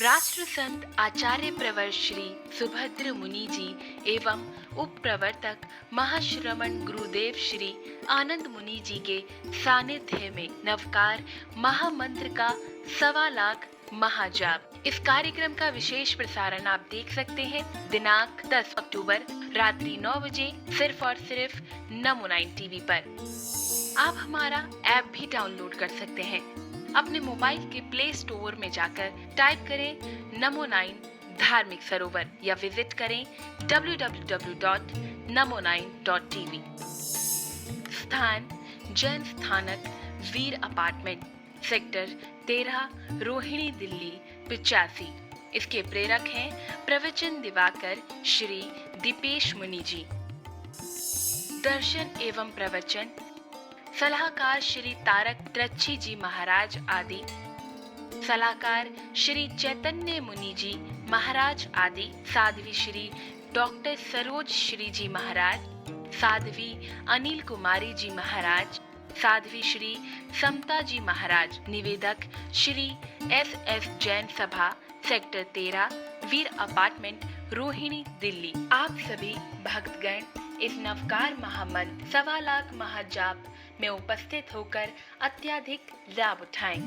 राष्ट्र संत आचार्य प्रवर श्री सुभद्र मुनि जी एवं उप प्रवर्तक महाश्रमण गुरुदेव श्री आनंद मुनि जी के सानिध्य में नवकार महामंत्र का 1.25 लाख महाजाप। इस कार्यक्रम का विशेष प्रसारण आप देख सकते हैं दिनांक 10 अक्टूबर रात्रि 9 बजे सिर्फ और सिर्फ नमो 9 टीवी पर। आप हमारा ऐप भी डाउनलोड कर सकते हैं। अपने मोबाइल के प्ले स्टोर में जाकर टाइप करें नमो 9 धार्मिक सरोवर या विजिट करें www.namo9.tv। स्थान जैन स्थानक वीर अपार्टमेंट सेक्टर 13 रोहिणी दिल्ली 85। इसके प्रेरक हैं प्रवचन दिवाकर श्री दीपेश मुनि जी। दर्शन एवं प्रवचन सलाहकार श्री तारक ट्रच्छी जी महाराज आदि, सलाहकार श्री चैतन्य मुनि जी महाराज आदि, साध्वी श्री डॉक्टर सरोज श्री जी महाराज, साध्वी अनिल कुमारी जी महाराज, साध्वी श्री समता जी महाराज। निवेदक श्री SS जैन सभा सेक्टर 13 वीर अपार्टमेंट रोहिणी दिल्ली। आप सभी भक्तगण इस नवकार महामंत्र 1.25 लाख महाजाप में उपस्थित होकर अत्यधिक लाभ उठाएं।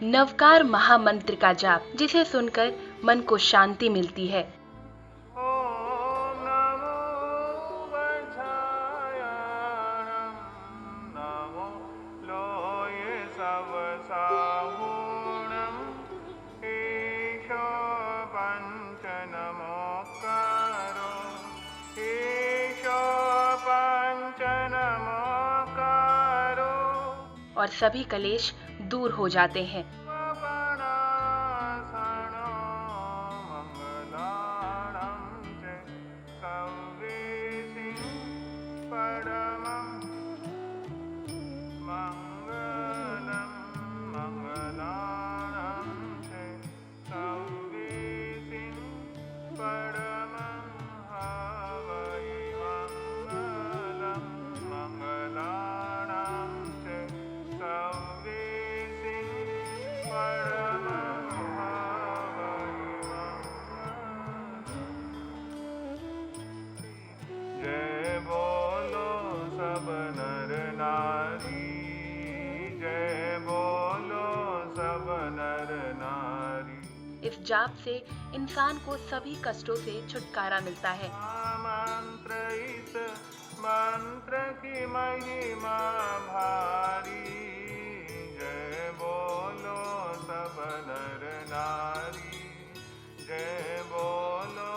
नवकार महामंत्र का जाप, जिसे सुनकर मन को शांति मिलती है। और सभी कलेश दूर हो जाते हैं। इस जाप से इंसान को सभी कष्टों से छुटकारा मिलता है। मंत्र की महिमा भारी, जय बोलो सब नर नारी, जय बोलो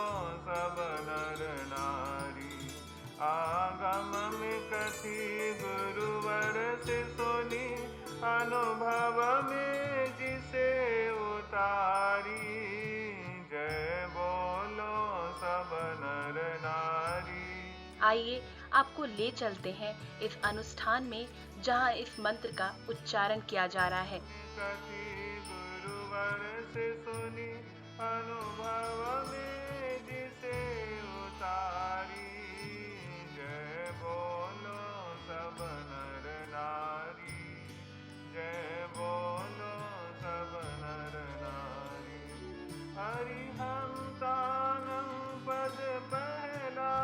सब नर नारी। आगम में कथी गुरुवर से सुनी, अनुभव में जिसे उतारी, जय बोलो सब नर नारी। आइए आपको ले चलते हैं इस अनुष्ठान में, जहां इस मंत्र का उच्चारण किया जा रहा है। कथी गुरुवर से सुनी, अनुभव में जिसे उतारी, जय बोलो सब नर नारी, जय बोलो सब नर नारी। हरिहंतानं पद पहला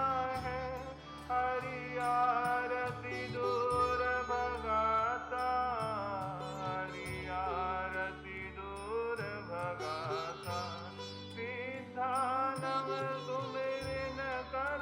है, हरि आरती दूर भगाता, हरि आरती दूर भगाता। सिद्धानम सुमिरन कर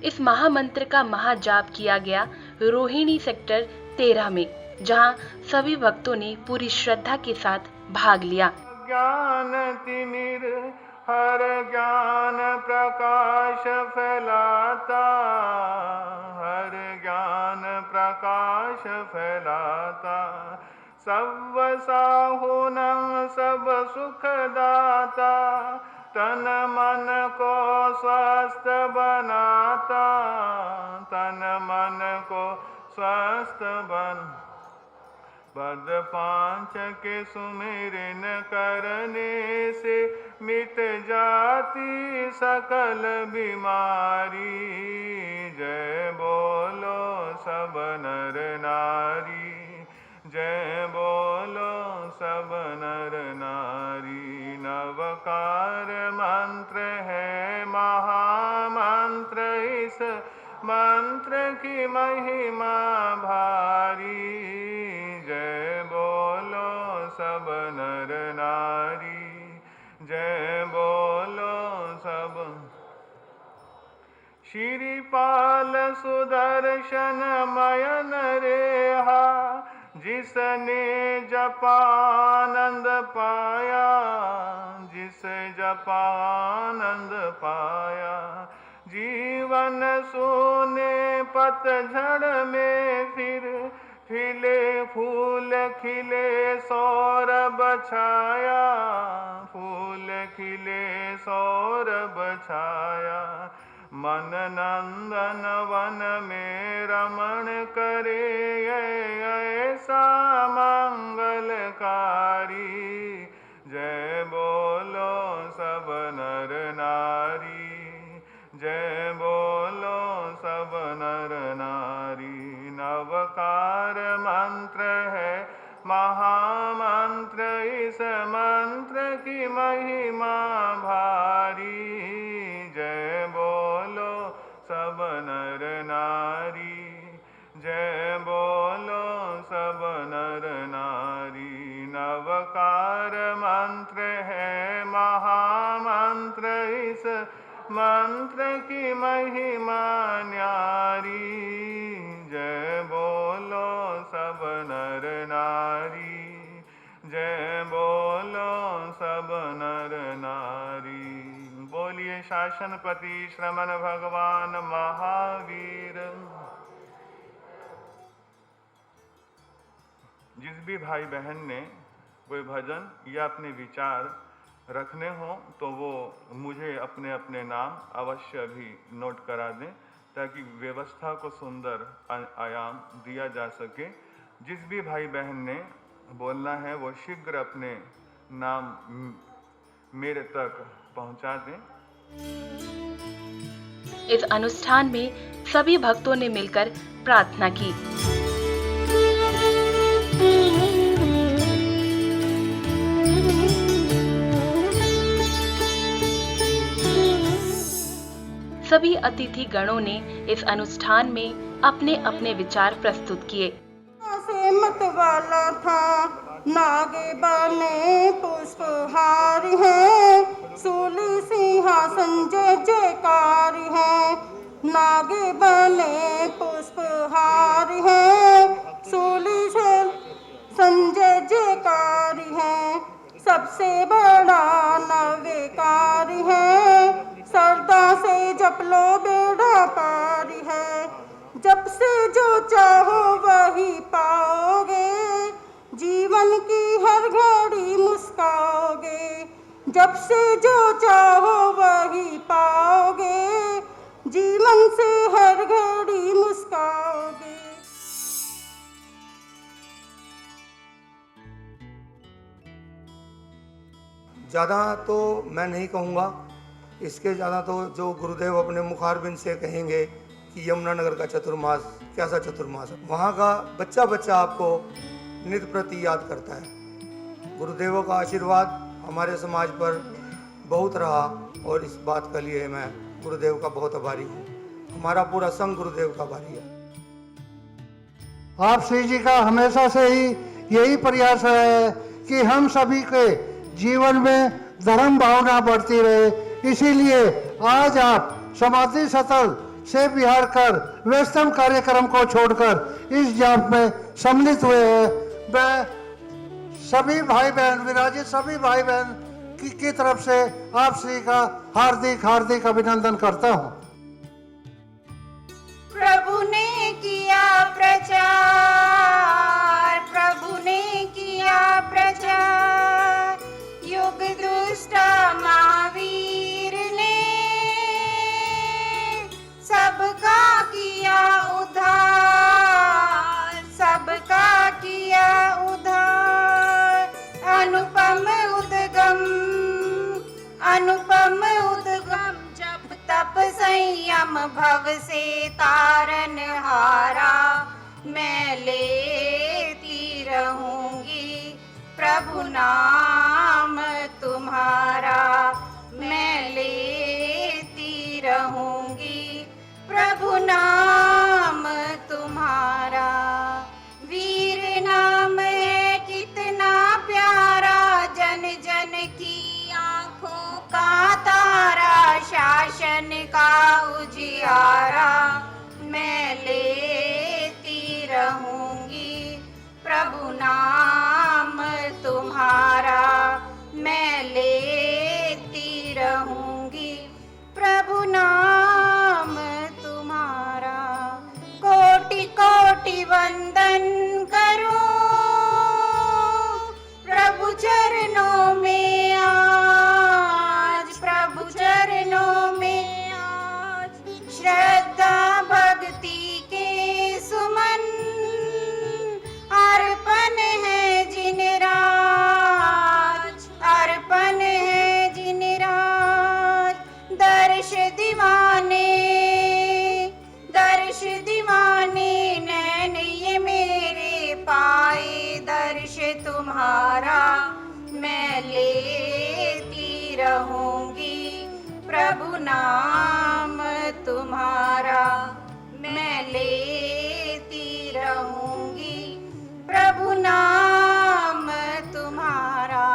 इस महामंत्र का महाजाप किया गया रोहिणी सेक्टर 13 में, जहां सभी भक्तों ने पूरी श्रद्धा के साथ भाग लिया। ज्ञान तिमिर हर ज्ञान प्रकाश फैलाता, हर ज्ञान प्रकाश फैलाता, सब साहुन सब सुख दाता, तन मन को स्वस्थ बनाता, तन मन को स्वस्थ पद पांच के सुमिरन करने से मिट जाती सकल बीमारी। जय बोलो सब नर नारी, जय बोलो सब नर नारी। नवकार मंत्र है महामंत्र, इस मंत्र की महिमा भारी। जय बोलो सब नर नारी, जय बोलो सब। श्रीपाल सुदर्शन मयन रेहा, जिसने जपानंद पाया, जिस जपानंद पाया। जीवन सोने पतझड़ में फिर खिले फूल खिले सौरभ छाया, फूल खिले सौरभ छाया। मन नंदन वन में रमण करे ऐसा मंगलकारी। जय बोलो सब नर नारी, जय बोलो सब नर नारी। नवकार मंत्र है महामंत्र, इस मंत्र की महिमा भारी। जय बोलो सब नर नारी, जय बोलो सब नर नारी। नवकार मंत्र है महामंत्र, इस मंत्र की महिमा न्यारी। जय बोलो सब नर नारी, जय बोलो सब नर नारी। बोलिए शासनपति श्रमण भगवान महावीर। जिस भी भाई बहन ने कोई भजन या अपने विचार रखने हो तो वो मुझे अपने अपने नाम अवश्य अभी नोट करा दें, ताकि व्यवस्था को सुंदर आयाम दिया जा सके। जिस भी भाई बहन ने बोलना है वो शीघ्र अपने नाम मेरे तक पहुंचा दें। इस अनुष्ठान में सभी भक्तों ने मिलकर प्रार्थना की। सभी अतिथि गणों ने इस अनुष्ठान में अपने अपने विचार प्रस्तुत किए। से मत वाला था, नागे बने पुष्पहार है, सूली सिंहासन जय जयकार है। नागे बने पुष्पहार है, सूली से संजय जयकार है। सबसे बड़ा नवेकार है, सरदा से जप लो बेड़ा पार है। जब से जो चाहो वही पाओगे, जीवन की हर घड़ी मुस्काओगे। जब से जो चाहो वही पाओगे, जीवन से हर घड़ी मुस्काओगे। ज़्यादा तो मैं नहीं कहूँगा, इसके ज़्यादा तो जो गुरुदेव अपने मुखारबिंद से कहेंगे कि यमुनानगर का चतुर्मास कैसा चतुर्मास है, वहाँ का बच्चा बच्चा आपको नित्य प्रति याद करता है। गुरुदेवों का आशीर्वाद हमारे समाज पर बहुत रहा और इस बात के लिए मैं गुरुदेव का बहुत आभारी हूँ। हमारा पूरा संघ गुरुदेव का आभारी है। आप श्री जी का हमेशा से ही यही प्रयास है कि हम सभी के जीवन में धर्म भावना बढ़ती रहे। इसीलिए आज आप समाधि स्थल से बिहार कर वेस्टर्न कार्यक्रम को छोड़कर इस जाप में सम्मिलित हुए हैं, मैं सभी भाई बहन, विराजित सभी भाई बहन की तरफ से आप सभी का हार्दिक हार्दिक अभिनंदन करता हूँ। प्रभु ने किया प्रचार, प्रभु ने किया प्रचार, युग दुष्ट महावीर ने सबका किया उद्धार, सबका किया उद्धार। अनुपम उद्गम, अनुपम उद्गम, जब तप संयम भव से तारन हारा, मैं लेती रहूंगी प्रभु नाम तुम्हारा, मैं लेती रहूंगी प्रभु नाम तुम्हारा। वीर नाम है कितना प्यारा, जन जन की आंखों का तारा, शासन का उजियारा, मैं लेती रहूंगी प्रभु नाम तुम्हारा, मैं लेती रहूंगी प्रभु नाम तुम्हारा। कोटि कोटि वंदन करूं प्रभु चरणों में आज, प्रभु चरणों में आज। श्रद्धा भक्ति के सुमन अर्पण है जिन राज, अर्पण है जिन राज। दर्श दीवाने, दर्श दीवाने नैन ये मेरे पाए, दर्श तुम्हारा मैं लेती रहूंगी प्रभु नाम तुम्हारा, मैं लेती रहूंगी प्रभु नाम तुम्हारा।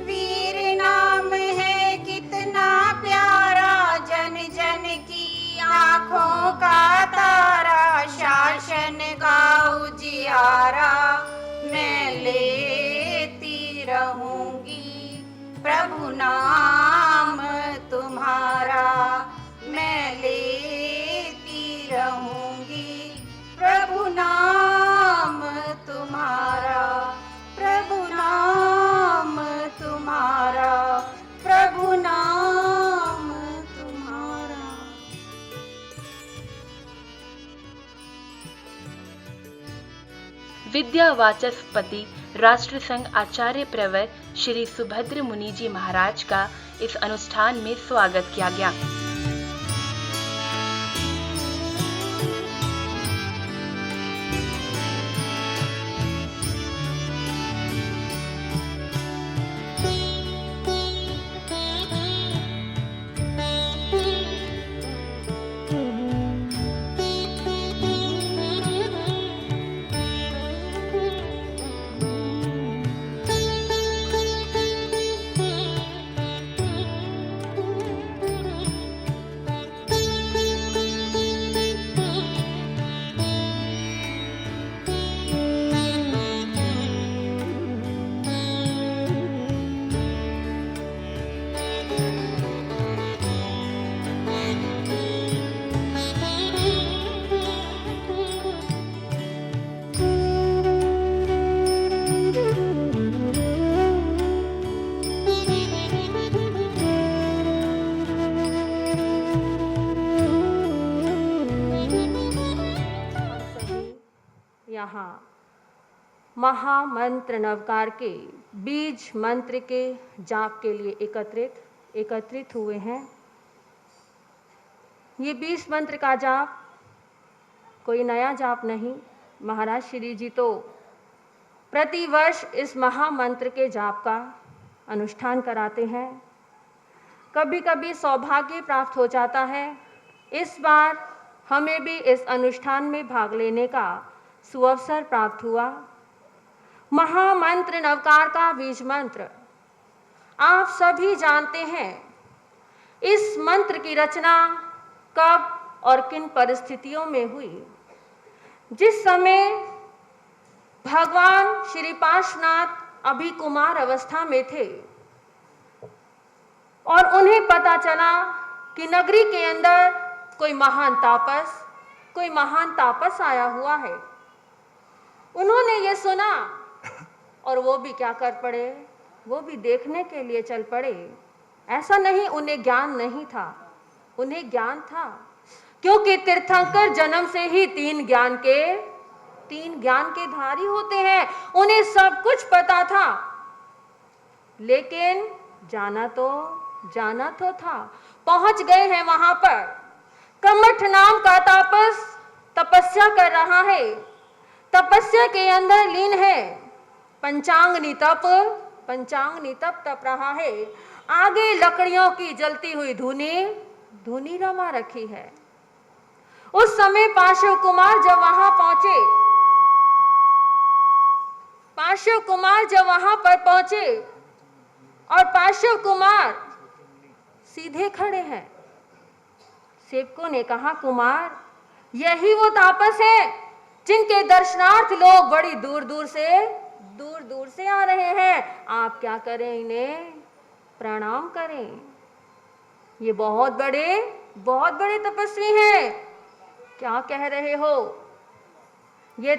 वीर नाम है कितना प्यारा, जन जन की आंखों का तारा, शासन का उजियारा, मैं लेती रहूंगी प्रभु नाम तुम्हारा, मैं लेती रहूंगी प्रभु नाम तुम्हारा, प्रभु नाम तुम्हारा, प्रभु नाम तुम्हारा। विद्यावाचस्पति राष्ट्र संघ आचार्य प्रवर श्री सुभद्र मुनि जी महाराज का इस अनुष्ठान में स्वागत किया गया। यहाँ महामंत्र नवकार के बीज मंत्र के जाप के लिए एकत्रित हुए हैं। ये बीज मंत्र का जाप कोई नया जाप नहीं, महाराज श्री जी तो प्रतिवर्ष इस महामंत्र के जाप का अनुष्ठान कराते हैं। कभी कभी सौभाग्य प्राप्त हो जाता है, इस बार हमें भी इस अनुष्ठान में भाग लेने का सुअवसर प्राप्त हुआ। महामंत्र नवकार का बीज मंत्र आप सभी जानते हैं। इस मंत्र की रचना कब और किन परिस्थितियों में हुई। जिस समय भगवान श्री पार्श्वनाथ अभी कुमार अवस्था में थे और उन्हें पता चला कि नगरी के अंदर कोई महान तापस आया हुआ है। उन्होंने ये सुना और वो भी क्या कर पड़े, वो भी देखने के लिए चल पड़े। ऐसा नहीं उन्हें ज्ञान नहीं था, उन्हें ज्ञान था, क्योंकि तीर्थंकर जन्म से ही तीन ज्ञान के धारी होते हैं। उन्हें सब कुछ पता था, लेकिन जाना तो था। पहुंच गए हैं वहां पर। कमठ नाम का तापस तपस्या कर रहा है, तपस्या के अंदर लीन है। पंचांगनी तप तप रहा है। आगे लकड़ियों की जलती हुई धुनी रमा रखी है। उस समय पार्श्व कुमार जब वहां पर पहुंचे और पार्श्व कुमार सीधे खड़े हैं। सेवकों ने कहा, कुमार, यही वो तापस है जिनके दर्शनार्थ लोग बड़ी दूर दूर से आ रहे हैं। आप क्या करें, इन्हें प्रणाम करें। ये बहुत बड़े तपस्वी हैं। क्या कह रहे हो? ये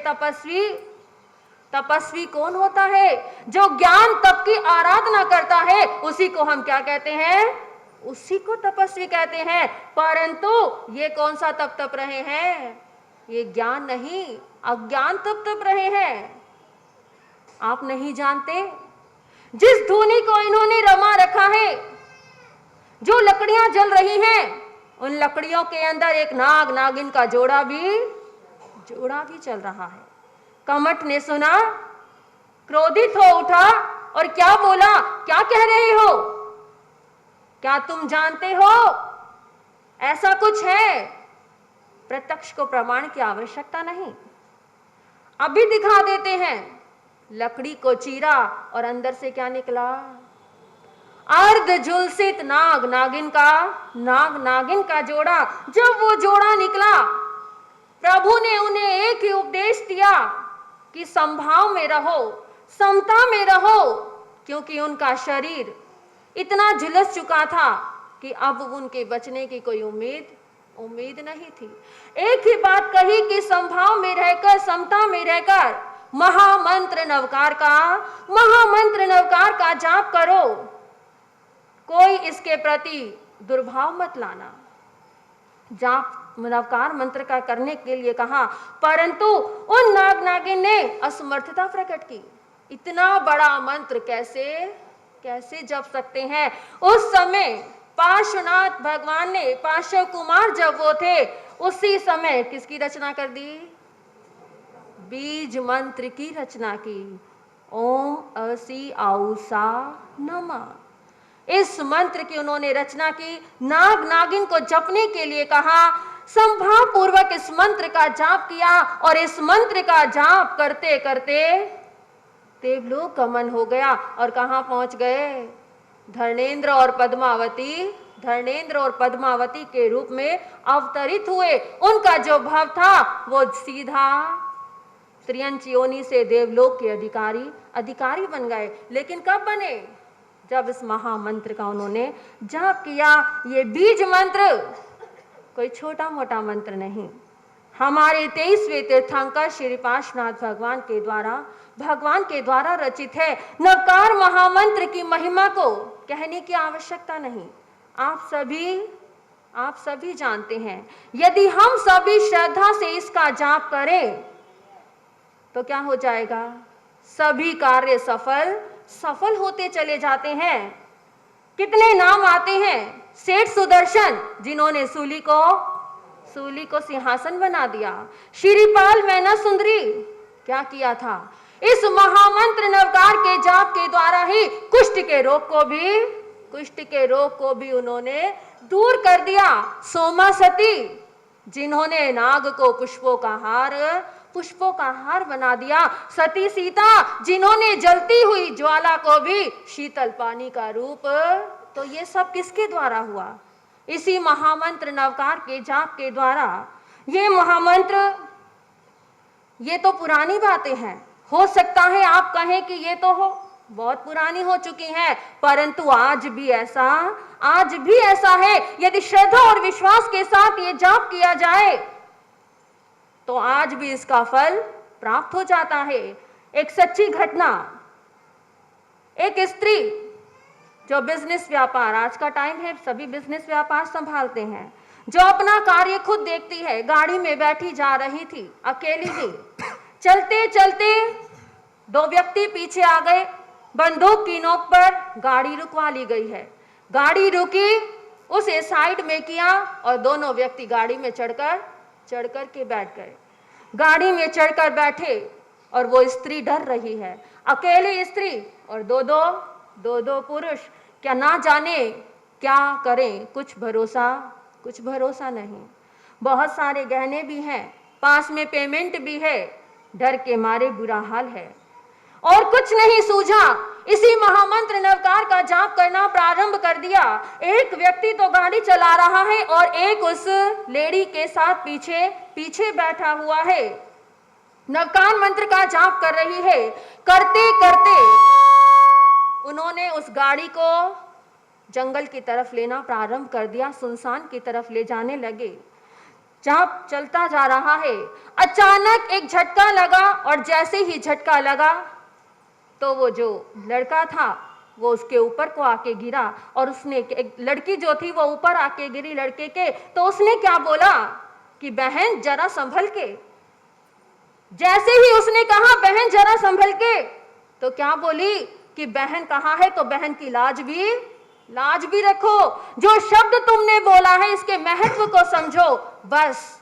तपस्वी कौन होता है? जो ज्ञान तप की आराधना करता है, उसी को हम क्या कहते हैं? उसी को तपस्वी कहते हैं। परंतु ये कौन सा तप रहे हैं? ये ज्ञान नहीं, अज्ञान तप रहे हैं। आप नहीं जानते, जिस धुनी को इन्होंने रमा रखा है, जो लकड़ियां जल रही हैं, उन लकड़ियों के अंदर एक नागिन का जोड़ा भी चल रहा है। कमठ ने सुना, क्रोधित हो उठा और क्या बोला, क्या कह रहे हो? क्या तुम जानते हो ऐसा कुछ है? प्रत्यक्ष को प्रमाण की आवश्यकता नहीं, अभी दिखा देते हैं। लकड़ी को चीरा और अंदर से क्या निकला? अर्ध झुलसित नागिन का जोड़ा। जब वो जोड़ा निकला, प्रभु ने उन्हें एक ही उपदेश दिया कि संभाव में रहो, समता में रहो, क्योंकि उनका शरीर इतना झुलस चुका था कि अब उनके बचने की कोई उम्मीद नहीं थी। एक ही बात कही कि संभाव में रहकर, समता में रहकर महामंत्र नवकार का जाप करो। कोई इसके प्रति दुर्भाव मत लाना। जाप नवकार मंत्र का करने के लिए कहा, परंतु उन नागिन ने असमर्थता प्रकट की। इतना बड़ा मंत्र कैसे जप सकते हैं? उस समय पार्श्वनाथ भगवान ने, पार्श्व कुमार जब वो थे, उसी समय किसकी रचना कर दी? बीज मंत्र की रचना की। ओम असी आउसा नमः। इस मंत्र की उन्होंने रचना की। नागिन को जपने के लिए कहा। संभाव पूर्वक इस मंत्र का जाप किया और इस मंत्र का जाप करते करते देवलोक गमन हो गया। और कहां पहुंच गए? धर्मेंद्र और पद्मावती के रूप में अवतरित हुए। उनका जो भाव था वो सीधा त्रियंच योनि से देवलोक के अधिकारी बन गए। लेकिन कब बने? जब इस महामंत्र का उन्होंने जाप किया। ये बीज मंत्र कोई छोटा मोटा मंत्र नहीं, हमारे 23वें तीर्थंकर श्री पार्श्वनाथ भगवान के द्वारा रचित है। नवकार महामंत्र की महिमा को कहने की आवश्यकता नहीं, आप सभी जानते हैं। यदि हम सभी श्रद्धा से इसका जाप करें तो क्या हो जाएगा? सभी कार्य सफल होते चले जाते हैं। कितने नाम आते हैं? सेठ सुदर्शन, जिन्होंने सूली को सिंहासन बना दिया। श्रीपाल मैना सुंदरी, क्या किया था? इस महामंत्र नवकार के जाप के द्वारा ही कुष्ठ के रोग को भी उन्होंने दूर कर दिया। सोमा सती, जिन्होंने नाग को पुष्पों का हार बना दिया। सती सीता, जिन्होंने जलती हुई ज्वाला को भी शीतल पानी का रूप। तो ये सब किसके द्वारा हुआ? इसी महामंत्र नवकार के जाप के द्वारा। ये महामंत्र, ये तो पुरानी बातें हैं, हो सकता है आप कहें कि ये तो बहुत पुरानी हो चुकी हैं, परंतु आज भी ऐसा है। यदि श्रद्धा और विश्वास के साथ ये जाप किया जाए तो आज भी इसका फल प्राप्त हो जाता है। एक सच्ची घटना, एक स्त्री जो बिजनेस व्यापार, आज का टाइम है सभी बिजनेस व्यापार संभालते हैं, जो अपना कार्य खुद देखती है, गाड़ी में बैठी जा रही थी अकेली ही। चलते चलते दो व्यक्ति पीछे आ गए, बंदूक की नोक पर गाड़ी रुकवा ली गई है। गाड़ी रुकी, उसे साइड में किया और दोनों व्यक्ति गाड़ी में चढ़कर के बैठ गए। गाड़ी में चढ़कर बैठे और वो स्त्री डर रही है, अकेली स्त्री और दो पुरुष, क्या ना जाने क्या करें, कुछ भरोसा नहीं। बहुत सारे गहने भी हैं, पास में पेमेंट भी है, डर के मारे बुरा हाल है और कुछ नहीं सूझा। इसी महामंत्र नवकार का जाप करना प्रारंभ कर दिया। एक व्यक्ति तो गाड़ी चला रहा है और एक उस लेडी के साथ पीछे बैठा हुआ है, नवकार मंत्र का जाप कर रही है। करते करते उन्होंने उस गाड़ी को जंगल की तरफ लेना प्रारंभ कर दिया, सुनसान की तरफ ले जाने लगे। जाप चलता जा रहा है, अचानक एक झटका लगा और जैसे ही झटका लगा तो वो जो लड़का था वो उसके ऊपर को आके गिरा और उसने, एक लड़की जो थी वो ऊपर आके गिरी लड़के के, तो उसने क्या बोला कि बहन जरा संभल के। जैसे ही उसने कहा बहन जरा संभल के, तो क्या बोली कि बहन कहाँ है, तो बहन की लाज भी रखो, जो शब्द तुमने बोला है इसके महत्व को समझो। बस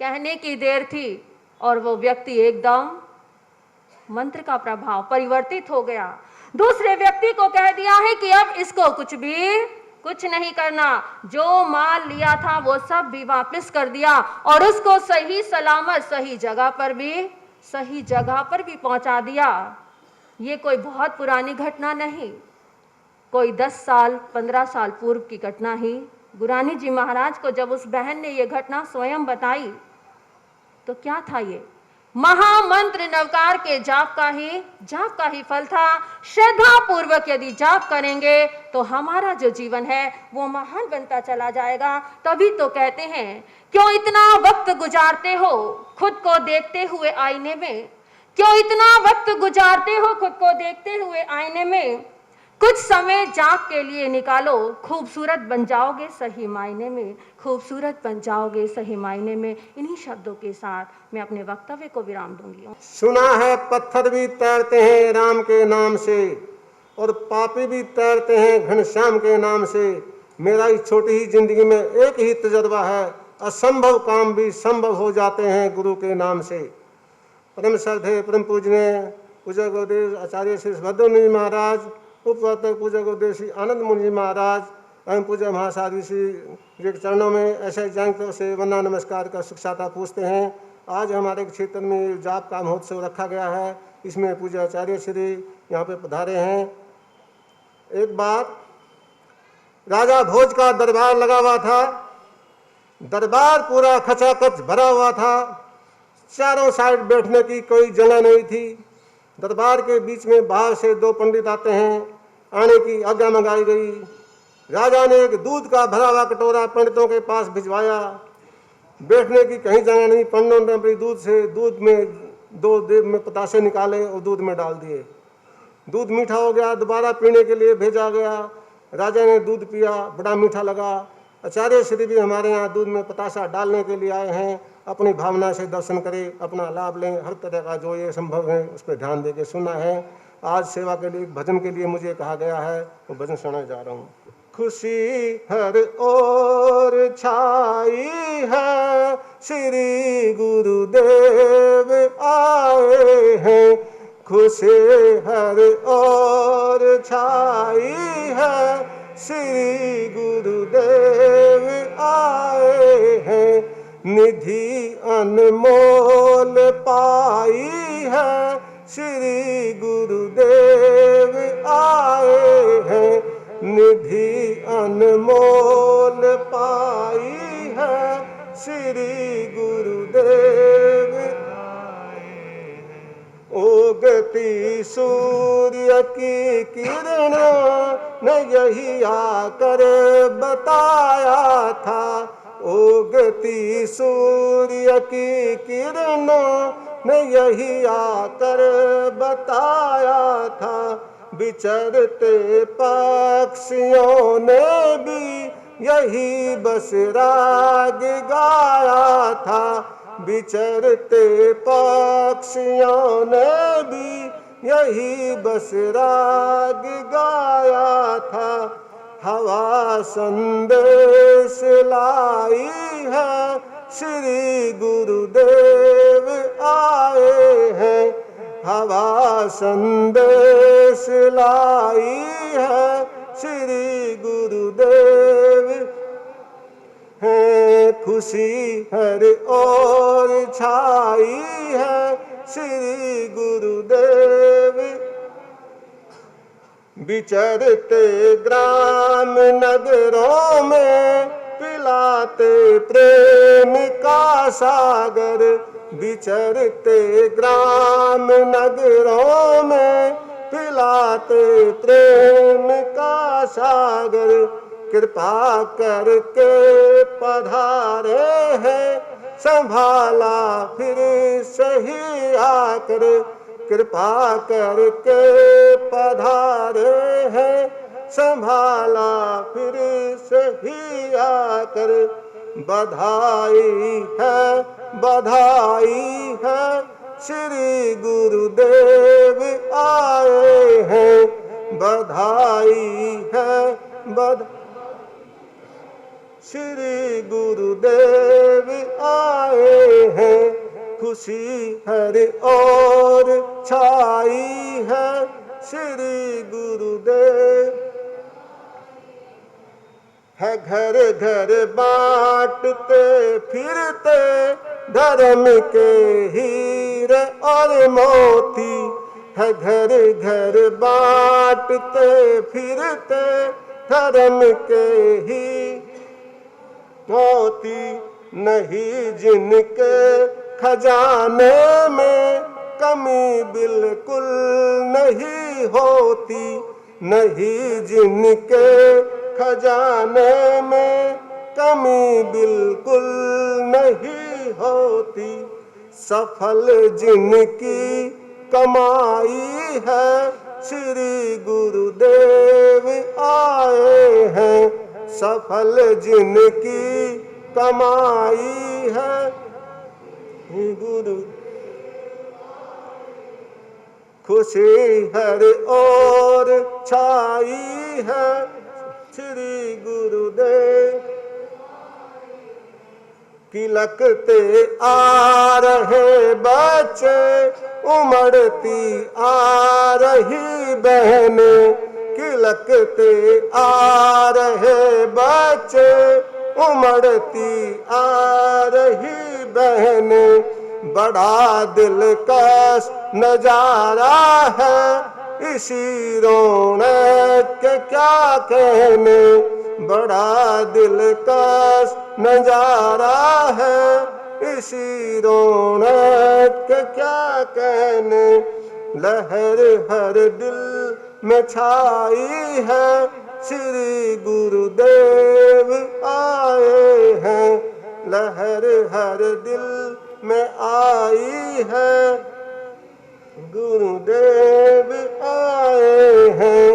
कहने की देर थी और वो व्यक्ति एकदम मंत्र का प्रभाव परिवर्तित हो गया। दूसरे व्यक्ति को कह दिया है कि अब इसको कुछ नहीं करना, जो माल लिया था वो सब भी वापस कर दिया और उसको सही सलामत सही जगह पर भी पहुंचा दिया। ये कोई बहुत पुरानी घटना नहीं, कोई 10 साल 15 साल पूर्व की घटना ही। गुरानी जी महाराज को जब उस बहन ने ये घटना स्वयं बताई तो क्या था, ये महामंत्र नवकार के जाप का ही फल था। श्रद्धा पूर्वक यदि जाप करेंगे तो हमारा जो जीवन है वो महान बनता चला जाएगा। तभी तो कहते हैं, क्यों इतना वक्त गुजारते हो खुद को देखते हुए आईने में, क्यों इतना वक्त गुजारते हो खुद को देखते हुए आईने में, कुछ समय जाप के लिए निकालो, खूबसूरत बन जाओगे सही मायने में, खूबसूरत बन जाओगे सही मायने में। इन्हीं शब्दों के साथ मैं अपने वक्तव्य को विराम दूंगी। सुना है पत्थर भी तैरते हैं राम के नाम से और पापी भी तैरते हैं घनश्याम के नाम से। मेरा इस छोटी ही जिंदगी में एक ही तजर्बा है, असंभव काम भी संभव हो जाते हैं गुरु के नाम से। परम श्रद्धेय परम पूजनीय पूज्य गुरुदेव आचार्य श्री भद्रमुनि महाराज, उपवर्तक पूज्य गुरुदेव श्री आनंद मुनि जी महाराज एवं पूज्य महासाधु श्री के चरणों में ऐसे जंग से वंदना नमस्कार कर सुखसाता पूछते हैं। आज हमारे क्षेत्र में जाप का महोत्सव रखा गया है, इसमें पूज्य आचार्य श्री यहाँ पे पधारे हैं। एक बार राजा भोज का दरबार लगा हुआ था, दरबार पूरा खचाखच भरा हुआ था, चारों साइड बैठने की कोई जगह नहीं थी। दरबार के बीच में बाहर से 2 पंडित आते हैं, आने की आज्ञा मंगाई गई। राजा ने एक दूध का भरा हुआ कटोरा पंडितों के पास भिजवाया, बैठने की कहीं जगह नहीं। पंडितों ने अपनी दूध में 2 देव में पतासे निकाले और दूध में डाल दिए। दूध मीठा हो गया, दोबारा पीने के लिए भेजा गया। राजा ने दूध पिया, बड़ा मीठा लगा। आचार्य श्री भी हमारे यहाँ दूध में पतासा डालने के लिए आए हैं, अपनी भावना से दर्शन करें, अपना लाभ लें। हर तरह का जो ये संभव है उस पर ध्यान देके सुनना है। आज सेवा के लिए भजन के लिए मुझे कहा गया है, वो भजन सुनाने जा रहा हूँ। खुशी हर ओर छाई है, श्री गुरुदेव आए हैं। खुशी हर ओर छाई है, श्री गुरुदेव आए हैं। निधि अनमोल पाई है, श्री गुरुदेव आए हैं। निधि अनमोल पाई है श्री गुरुदेव उगती सूर्य की किरण ने यही आकर बताया था। उगती सूर्य की किरण ने यही आकर बताया था। विचरते पक्षियों ने भी यही बस राग गाया था। विचरते पक्षियों ने भी यही बस राग गाया था। हवा संदेश लाई है श्री गुरुदेव आए हैं। हवा संदेश लाई है श्री गुरुदेव है। खुशी हर ओर छाई है श्री गुरुदेव विचरते ग्राम नगरों में पिलाते प्रेम का सागर। विचरते ग्राम नगरों में पिलाते प्रेम का सागर। कृपा करके पधारे हैं संभाला फिर सही आकर। कृपा करके पधारे हैं संभाला फिर सही आकर। बधाई है श्री गुरुदेव आए हैं। बधाई है श्री गुरुदेव आए हैं। खुशी हर ओर छाई है श्री गुरुदेव है। घर घर बांटते फिरते धर्म के हीरे और मोती है। घर घर बांटते फिरते धर्म के ही मोती। नहीं जिनके खजाने में कमी बिल्कुल नहीं होती। नहीं जिनके खजाने में कमी बिल्कुल नहीं होती। सफल जिनकी कमाई है श्री गुरुदेव आए हैं। सफल जिनकी कमाई है गुरु। खुशी हर ओर छाई है श्री गुरुदेव। किलकते आ रहे बच्चे उमड़ती आ रही बहने। किलकते आ रहे बच्चे उमड़ती आ रही बहने। बड़ा दिलकश नजारा है इसी रौनक के क्या कहने। बड़ा दिलकश नजारा है इसी रौनक के क्या कहने। लहर हर दिल में छाई है श्री गुरुदेव आए हैं। लहर हर दिल में आई है गुरुदेव आए हैं।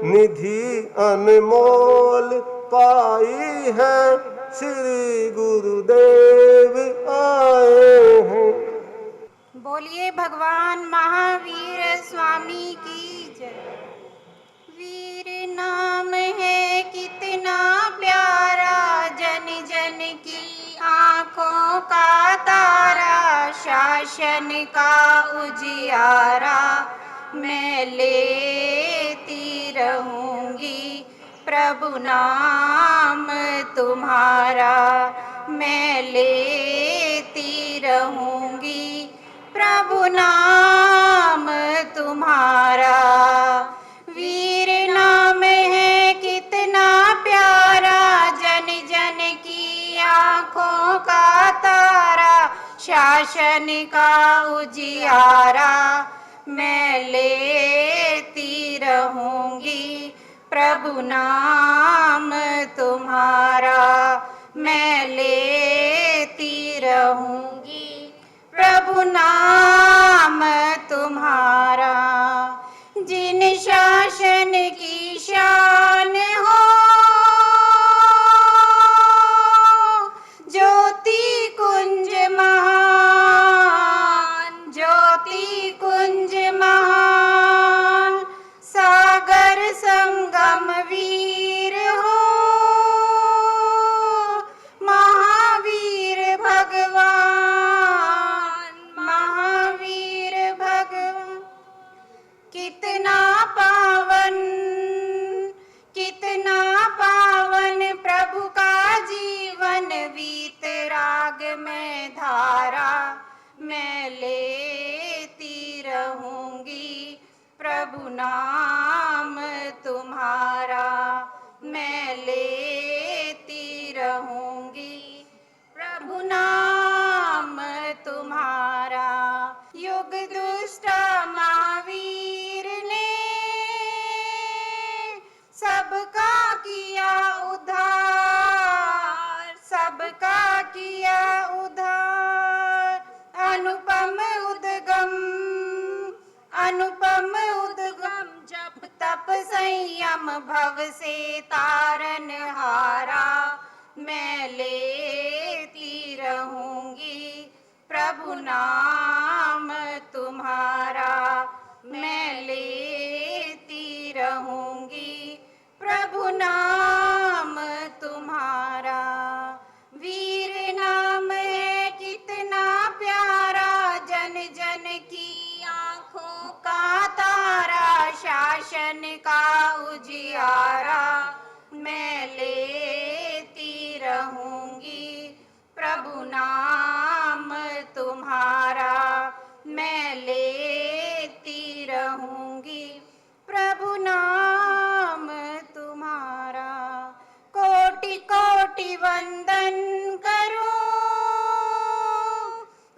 निधि अनमोल पाई है श्री गुरुदेव आए हैं। बोलिए भगवान महावीर स्वामी की जय। वीर नाम है कितना प्यारा, जन जन की आँखों का तारा, शासन का उजियारा। मैं लेती रहूंगी प्रभु नाम तुम्हारा। मैं लेती रहूंगी प्रभु नाम तुम्हारा। वीर नाम है कितना शासन का उजियारा मैं लेती रहूंगी, प्रभु नाम तुम्हारा मैं लेती रहूंगी, प्रभु नाम तुम्हारा। जिन शासन की शान हो ज्योति कुंज महान, ज्योति कुंज महान, सागर संगम वीर हो महावीर भगवान, महावीर भगवान। कितना पावन, कितना पावन प्रभु का जीवन वीतराग में धारा मैं लेती रहूंगी, प्रभु नाम तुम्हारा मैं लेती रहूंगी, प्रभु नाम तुम्हारा। युग दुष्ट महावीर ने सबका किया उद्धार, सबका किया उद्धार। अनुपम उद्गम, अनुपम उद्गम, जप तप संयम भव से तारन हारा मैं लेती रहूंगी, प्रभु नाम तुम्हारा मैं लेती रहूंगी, प्रभु नाम तुम्हारा। वीर नाम है कितना प्यारा, जन जन की आंखों का तारा, शासन का उजियारा मैं लेती रहूंगी, प्रभु नाम तुम्हारा मैं लेती रहूंगी, प्रभु नाम तुम्हारा। कोटि कोटि वंदन करूं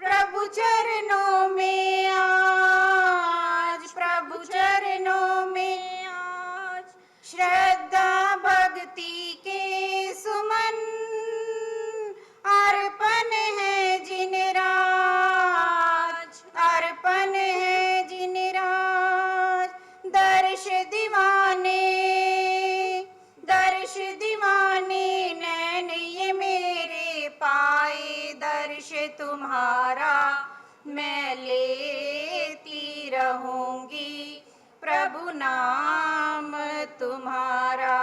प्रभु चरणों में आज, प्रभु चरणों में आज। श्रद्धा भक्ति के सुमन अर्पण है जिन राज, अर्पण है जिन राज। दर्श दीवाने, दर्श दीवाने नैन ये मेरे पाए, दर्श तुम्हारा मैं लेती रहूंगी, प्रभु नाम तुम्हारा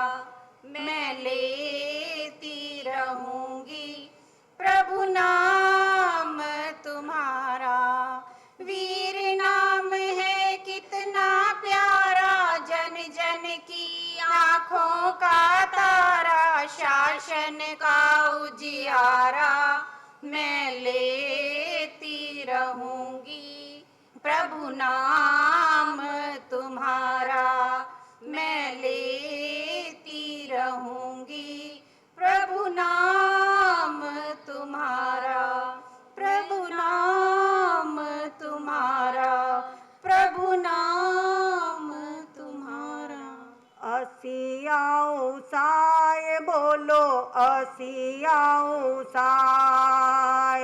मैं लेती रहूंगी, प्रभु नाम तुम्हारा। वीर नाम है कितना प्यारा, जन जन की आंखों का तारा, शासन का उजियारा मैं लेती रहूंगी, प्रभु नाम तुम्हारा मैं लेती रहूंगी, प्रभु नाम तुम्हारा, प्रभु नाम तुम्हारा, प्रभु नाम तुम्हारा। असियाऊ साय बोलो, असियाऊ साय,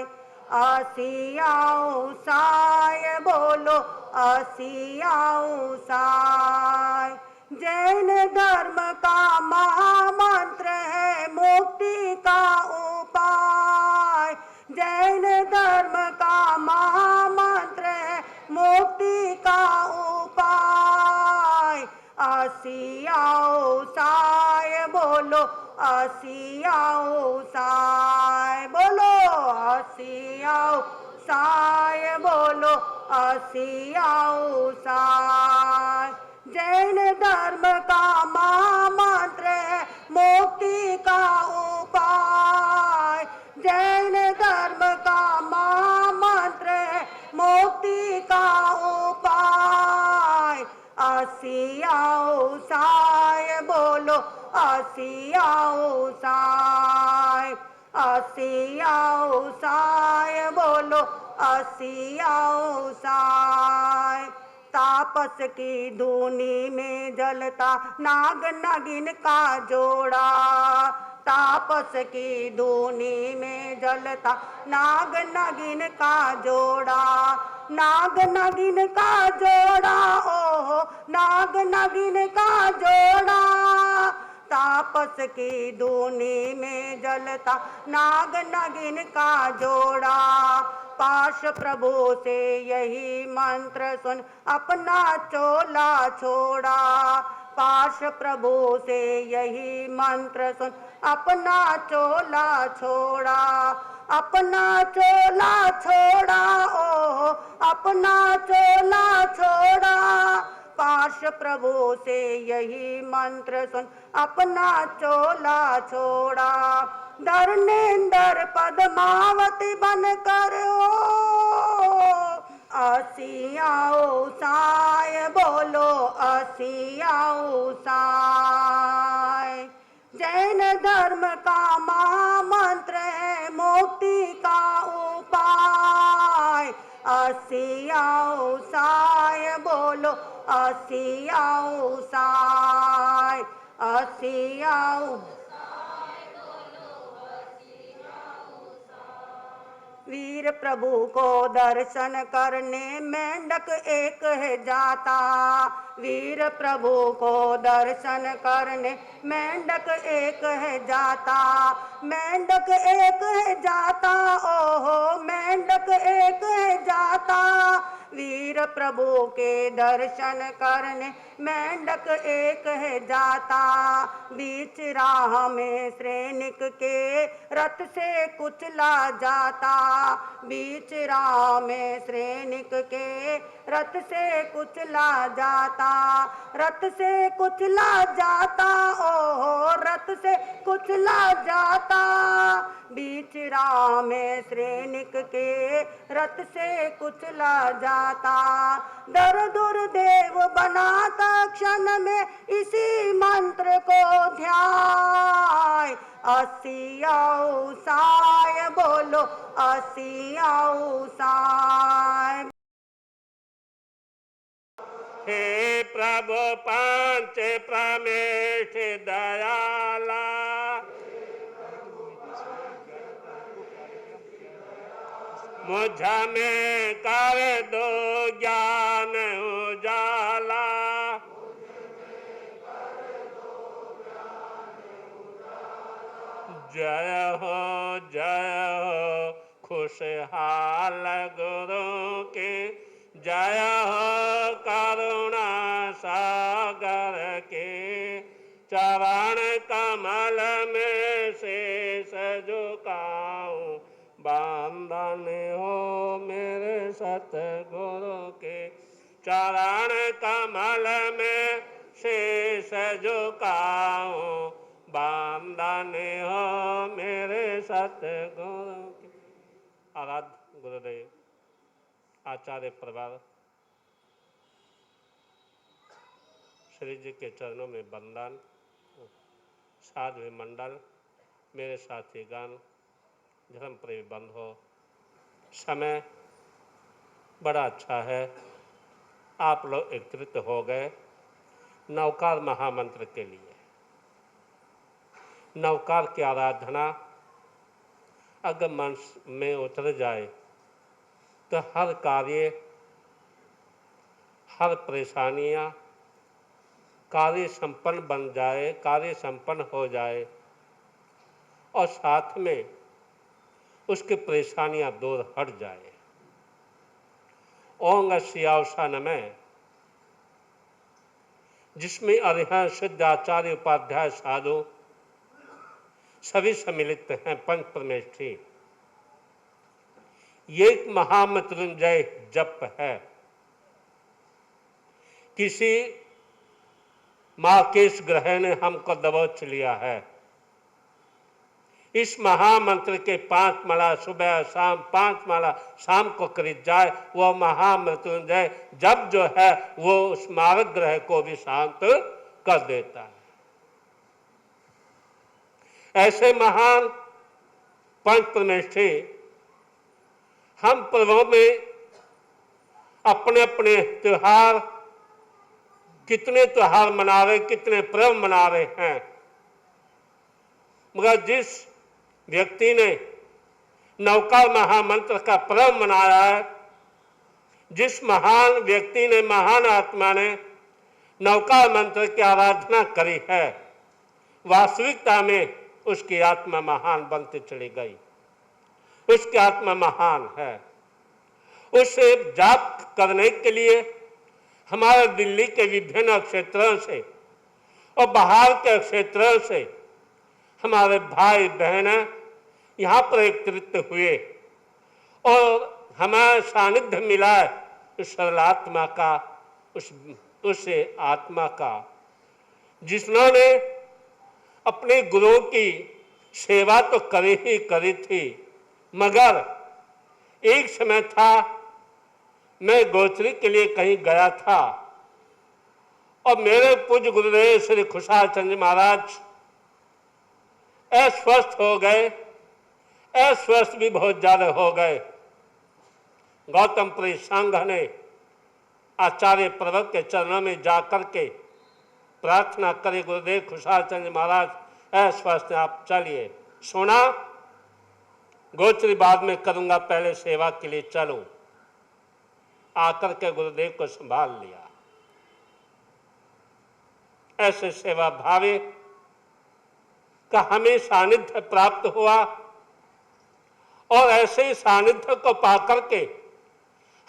असियाऊ साय बोलो, असियाऊ साय। जैन धर्म का महामंत्र है मुक्ति का उपाय, जैन धर्म का महामंत्र है मुक्ति का उपाय। असियाऊ साय बोलो, असियाऊ साय बोलो, असियाऊ साय बोलो, असियाऊ साय। जैन धर्म का महामंत्र है मुक्ति का उपाय, जैन धर्म का महामंत्र है मुक्ति का उपाय। असियाऊ साय बोलो, असियाऊ साय, असियाऊ साय बोलो, आसी आओ साय। तापस की धूनी में जलता नाग नागिन का जोड़ा, तापस की धूनी में जलता नाग नागिन का जोड़ा, नाग नागिन का जोड़ा, ओहो नाग नागिन का जोड़ा। तापस की धूनी में जलता नाग नागिन का जोड़ा। पाश प्रभु से यही मंत्र सुन अपना चोला छोड़ा, पाश प्रभु से यही मंत्र सुन अपना चोला छोड़ा, अपना चोला छोड़ा, ओहो अपना चोला छोड़ा। पाश प्रभु से यही मंत्र सुन अपना चोला छोड़ा। धर्मेंद्र पद्मावती बनकर आसी आओ साय, बोलो आसी आओ साय। जैन धर्म का महामंत्र है मुक्ति का उपाय, आसी आओ साय, बोलो आसी आओ साय, आसी आओ। वीर प्रभु को दर्शन करने मेंढक एक है जाता, वीर प्रभु को दर्शन करने मेंढक एक है जाता, मेंढक एक है जाता, ओहो मेंढक एक है जाता। वीर प्रभु के दर्शन करने मेंढक एक है जाता। बीच राह में सैनिक के रथ से कुचला जाता, बीच राह में सैनिक के रथ से कुचला जाता, रथ से कुचला जाता, ओहो रथ से कुचला जाता। बीच राह में सैनिक के रथ से कुचला जाता। दर दुर्देव बनाता क्षण में इसी मंत्र को ध्याय, आसी आओ साय, बोलो आसी आओ साय। हे प्रभु पंच प्रमेश दयाला, मुझ में कर दो ज्ञान उजाला, जय हो खुशहाल गुरु के, जय हो करुणा सागर के। चरण कमल में शेष झुकाऊं, बंदन हो मेरे सतगुरु के। चरण कमल में शेष झुकाऊं, बंदन हो मेरे सतगुरु के। आराध्य गुरुदेव आचार्य परिवार श्री जी के चरणों में वंदन। साधु मंडल, मेरे साथी गान, धर्म प्रेमी बंधु, समय बड़ा अच्छा है। आप लोग एकत्रित हो गए नवकार महामंत्र के लिए। नवकार की आराधना अगर मन में उतर जाए तो हर कार्य, हर परेशानियाँ कार्य संपन्न बन जाए, कार्य संपन्न हो जाए और साथ में उसकी परेशानियां दूर हट जाए। ओंग सियावसान में जिसमें अरिहंत सिद्ध आचार्य उपाध्याय साधु सभी सम्मिलित हैं, पंच परमेष्ठी। ये एक महामृत्युंजय जप है। किसी महाकेश ग्रह ने हमको दबोच लिया है। इस महामंत्र के 5 माला सुबह शाम, 5 माला शाम को करी जाए, वह महामृत्युंजय जप जो है वो उस मारक ग्रह को भी शांत कर देता है। ऐसे महान पंच परमेष्ठी हम पर्वों में अपने अपने त्योहार, कितने त्योहार मना रहे, कितने पर्व मना रहे हैं, मगर जिस व्यक्ति ने नवकाल महामंत्र का पर्व मनाया है, जिस महान व्यक्ति ने, महान आत्मा ने नवकाल मंत्र की आराधना करी है, वास्तविकता में उसकी आत्मा महान बनती चली गई। उसकी आत्मा महान है। उसे जाप करने के लिए हमारे दिल्ली के विभिन्न क्षेत्रों से और बाहर के क्षेत्रों से हमारे भाई बहन यहाँ पर एकत्रित हुए और हमारा सानिध्य मिला है उस सरल आत्मा का, उस आत्मा का जिन्होंने अपने गुरुओं की सेवा तो करी थी, मगर एक समय था मैं गोचरी के लिए कहीं गया था और मेरे पूज्य गुरुदेव श्री खुशहाल चंद जी महाराज अस्वस्थ हो गए, अस्वस्थ भी बहुत ज्यादा हो गए। गौतमपुरी संघ ने आचार्य प्रवत के चरणों में जाकर के प्रार्थना करे, गुरुदेव खुशहाल चंद जी महाराज अस्वस्थ, आप चलिए। सुना, गोचरी बाद में करूंगा, पहले सेवा के लिए चलूं। आकर के गुरुदेव को संभाल लिया। ऐसे सेवा भावे का हमें सानिध्य प्राप्त हुआ और ऐसे सानिध्य को पाकर के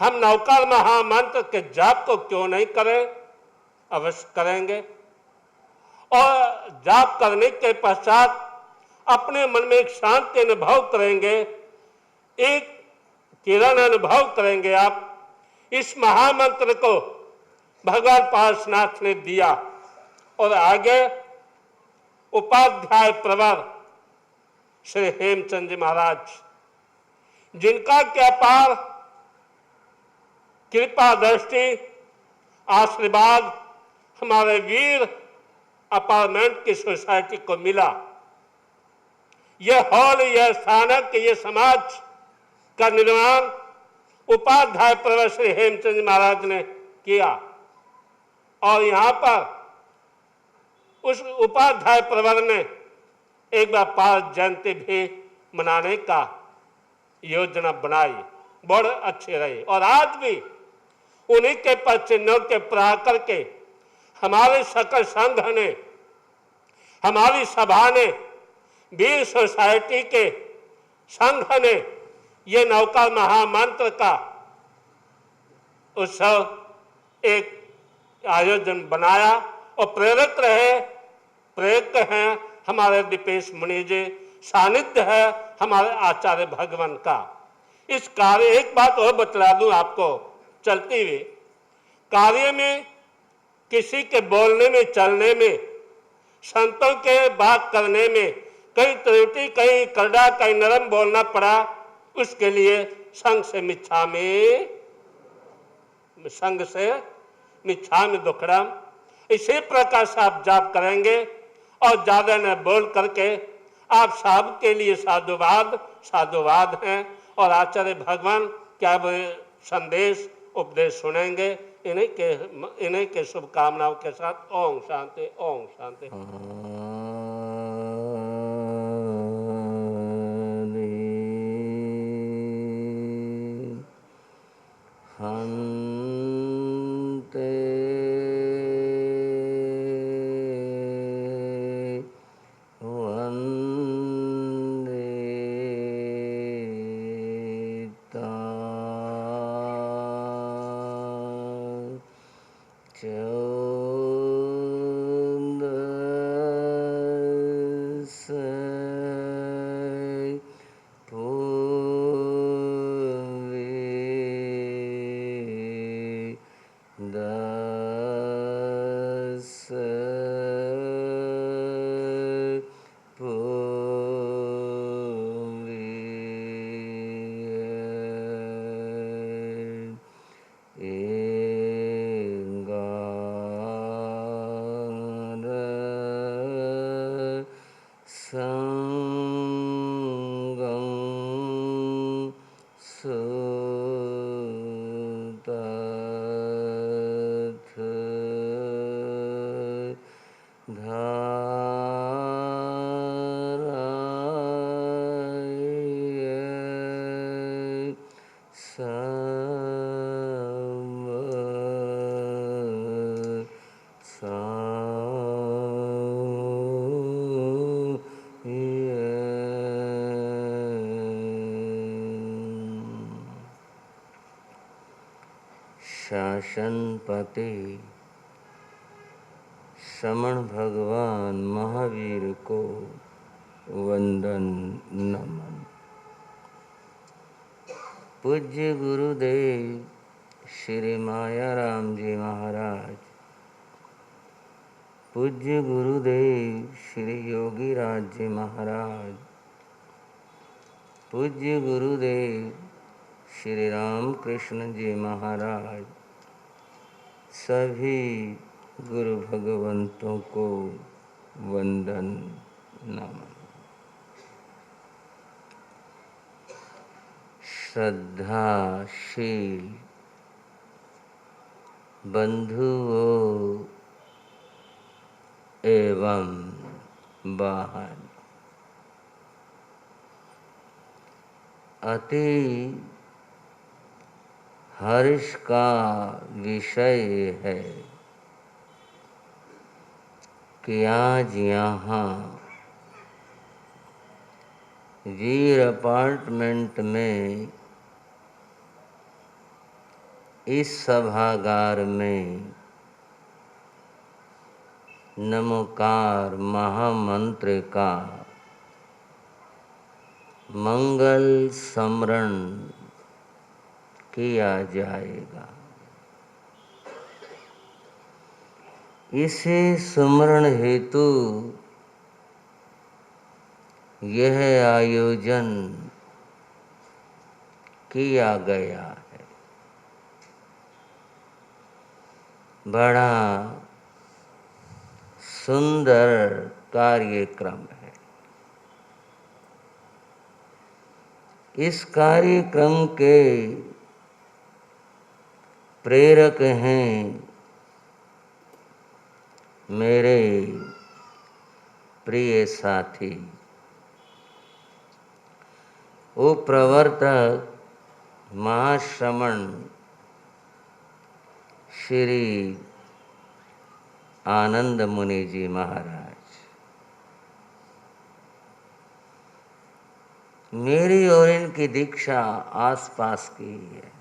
हम नवकाल महामंत्र के जाप को क्यों नहीं करें, अवश्य करेंगे। और जाप करने के पश्चात अपने मन में एक शांति अनुभव करेंगे, एक किरण अनुभव करेंगे। आप इस महामंत्र को भगवान पार्श्वनाथ ने दिया और आगे उपाध्याय प्रवर श्री हेमचंद जी महाराज, जिनका क्या पार कृपा दृष्टि आशीर्वाद हमारे वीर अपार्टमेंट की सोसाइटी को मिला। यह हॉल, यह स्थानक, यह समाज का निर्माण उपाध्याय प्रवर श्री हेमचंद जी महाराज ने किया और यहाँ पर उस उपाध्याय प्रवर ने एक बार पार्थ जयंती भी मनाने का योजना बनाई, बड़े अच्छे रहे। और आज भी उन्हीं के पद चिन्हों के प्रा करके हमारे सकल संघ ने, हमारी सभा ने, वीर सोसाइटी के संघ ने ये नवकाल महामंत्र का उत्सव एक आयोजन बनाया और प्रेरक रहे। प्रेरक हैं हमारे दीपेश मुनि जी, सानिध्य है हमारे आचार्य भगवान का। इस कार्य, एक बात और बतला दूं आपको चलते हुए, कार्य में किसी के बोलने में, चलने में, संतों के बात करने में कहीं त्रुटि, कहीं कड़ा, कहीं नरम बोलना पड़ा, उसके लिए संघ से मिच्छामि दुक्कडम, इसी प्रकार से आप जाप करेंगे और ज्यादा न बोल करके आप सब के लिए साधुवाद हैं और आचार्य भगवान क्या संदेश उपदेश सुनेंगे। इन्हीं के शुभकामनाओं के साथ ओम शांति, ओम शांति। Inga शासनपति श्रमण भगवान महावीर को वंदन नमन। पूज्य गुरुदेव श्री माया राम जी महाराज, पूज्य गुरुदेव श्री योगी राज जी महाराज, पूज्य गुरुदेव श्री राम कृष्ण जी महाराज, सभी गुरु भगवंतों को वंदन नमन। श्रद्धाशील बंधुओं एवं बहन, अति हर्ष का विषय है कि आज यहाँ वीर अपार्टमेंट में इस सभागार में नमोकार महामंत्र का मंगल स्मरण किया जाएगा। इसे स्मरण हेतु यह आयोजन किया गया है। बड़ा सुंदर कार्यक्रम है। इस कार्यक्रम के प्रेरक हैं मेरे प्रिय साथी, वो प्रवर्तक महाश्रमण श्री आनंद मुनि जी महाराज। मेरी और इनकी दीक्षा आसपास की है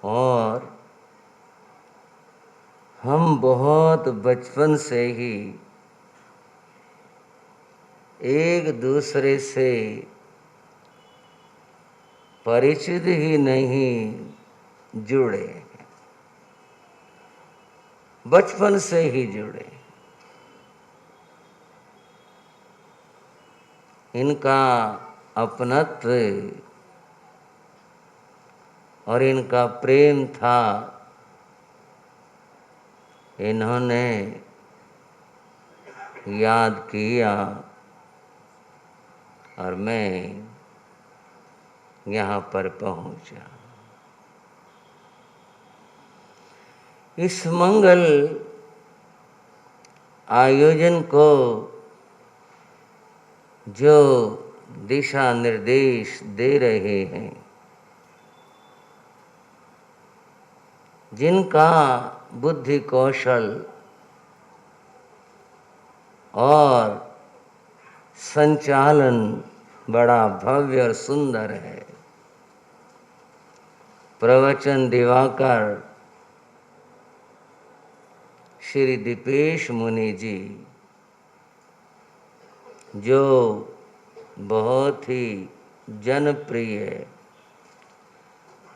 और हम बहुत बचपन से ही एक दूसरे से परिचित ही नहीं जुड़े, बचपन से ही जुड़े। इनका अपनत्व और इनका प्रेम था। इन्होंने याद किया और मैं यहाँ पर पहुँचा। इस मंगल आयोजन को जो दिशा निर्देश दे रहे हैं, जिनका बुद्धि कौशल और संचालन बड़ा भव्य और सुंदर है, प्रवचन दिवाकर श्री दीपेश मुनि जी, जो बहुत ही जनप्रिय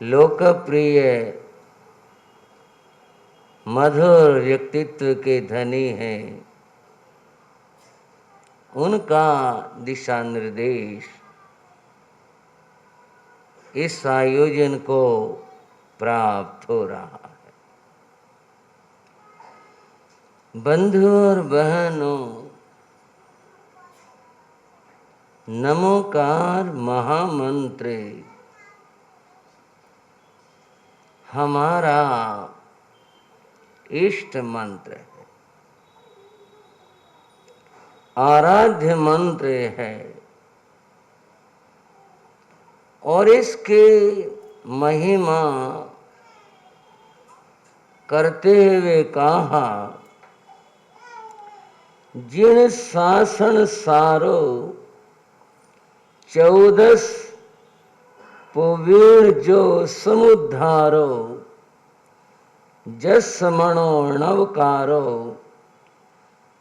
लोकप्रिय मधुर व्यक्तित्व के धनी हैं, उनका दिशा निर्देश इस आयोजन को प्राप्त हो रहा है। बंधु और बहनों, नमोकार महामंत्र हमारा इष्ट मंत्र है, आराध्य मंत्र है और इसके महिमा करते हुए कहा, जिन शासन सारो 14 पुवीर जो समुद्धारो जस मणो नवकारो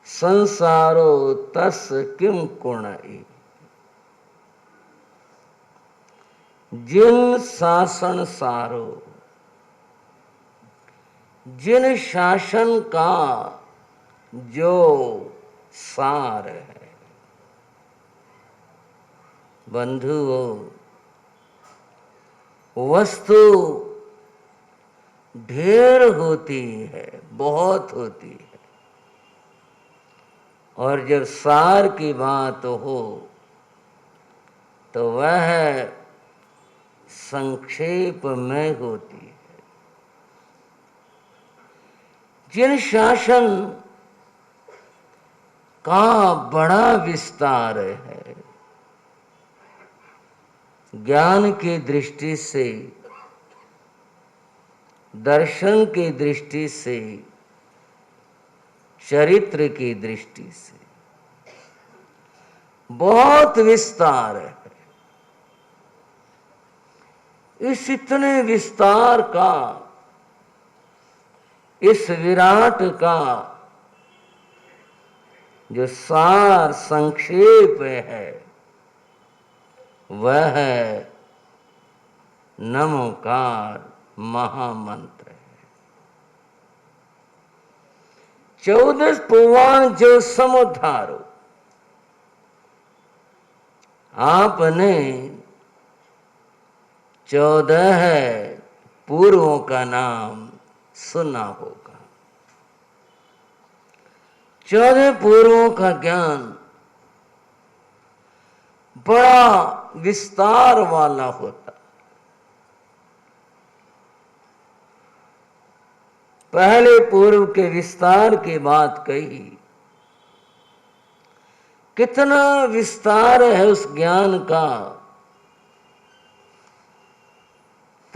संसारो तस किम कुणई। जिन शासन सारो, जिन शासन का जो सार है। बंधुओं, वस्तु ढेर होती है, बहुत होती है, और जब सार की बात हो तो वह संक्षेप में होती है। जिन शासन का बड़ा विस्तार है, ज्ञान की दृष्टि से, दर्शन की दृष्टि से, चरित्र की दृष्टि से बहुत विस्तार है। इस इतने विस्तार का, इस विराट का जो सार संक्षेप है वह है नमोकार महामंत्र है। 14 पुराण जो समुद्धारो, आपने 14 पूर्वों का नाम सुना होगा। 14 पूर्वों का ज्ञान बड़ा विस्तार वाला होता। पहले पूर्व के विस्तार की बात कही, कितना विस्तार है उस ज्ञान का,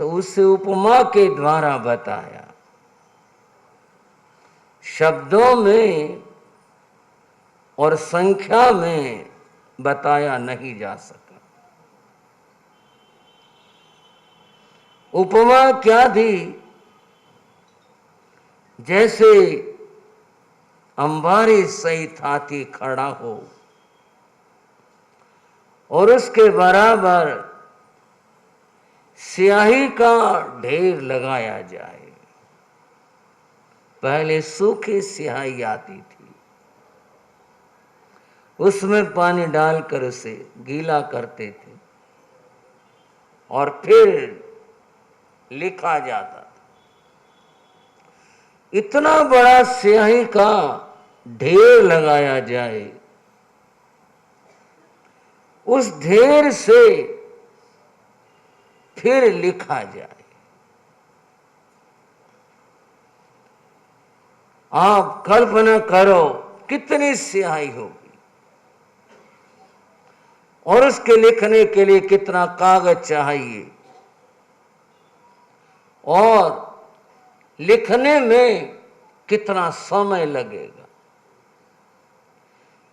तो उसे उपमा के द्वारा बताया, शब्दों में और संख्या में बताया नहीं जा सका। उपमा क्या थी? जैसे अंबारी सहित हाथी खड़ा हो और उसके बराबर स्याही का ढेर लगाया जाए। पहले सूखी स्याही आती थी, उसमें पानी डालकर उसे गीला करते थे और फिर लिखा जाता था। इतना बड़ा स्याही का ढेर लगाया जाए, उस ढेर से फिर लिखा जाए। आप कल्पना करो कितनी स्याही होगी, और उसके लिखने के लिए कितना कागज चाहिए, और लिखने में कितना समय लगेगा,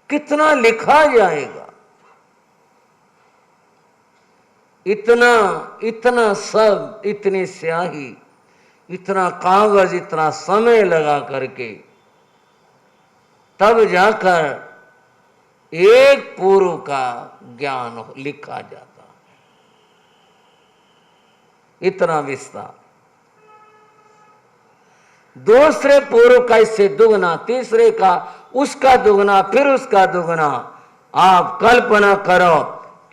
कितना लिखा जाएगा। इतना सब, इतनी स्याही, इतना कागज, इतना समय लगा करके तब जाकर एक पूर्व का ज्ञान लिखा जाता है। इतना विस्तार। दूसरे पूर्व का इससे दुगना, तीसरे का उसका दुगना, फिर उसका दुगना। आप कल्पना करो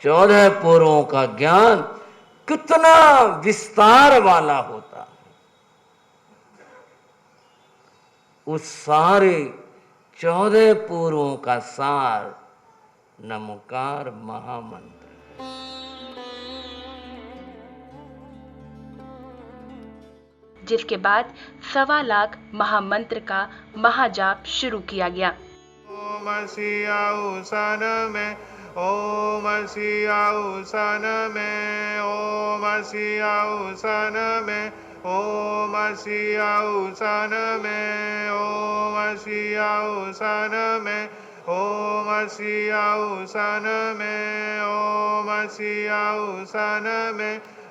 14 पूर्वों का ज्ञान कितना विस्तार वाला होता है। उस सारे 14 पूर्वों का सार नमोकार महामंत्र। जिसके बाद 1.25 लाख महामंत्र का महाजाप शुरू किया गया। ओम सियाउ सन में, ओम सियाउ सन में, ओम सियाउ सन में, ओम सियाउ सन में, ओम सियाउ सन में, ओम सियाउ सन में, ओम सियाउ सन में,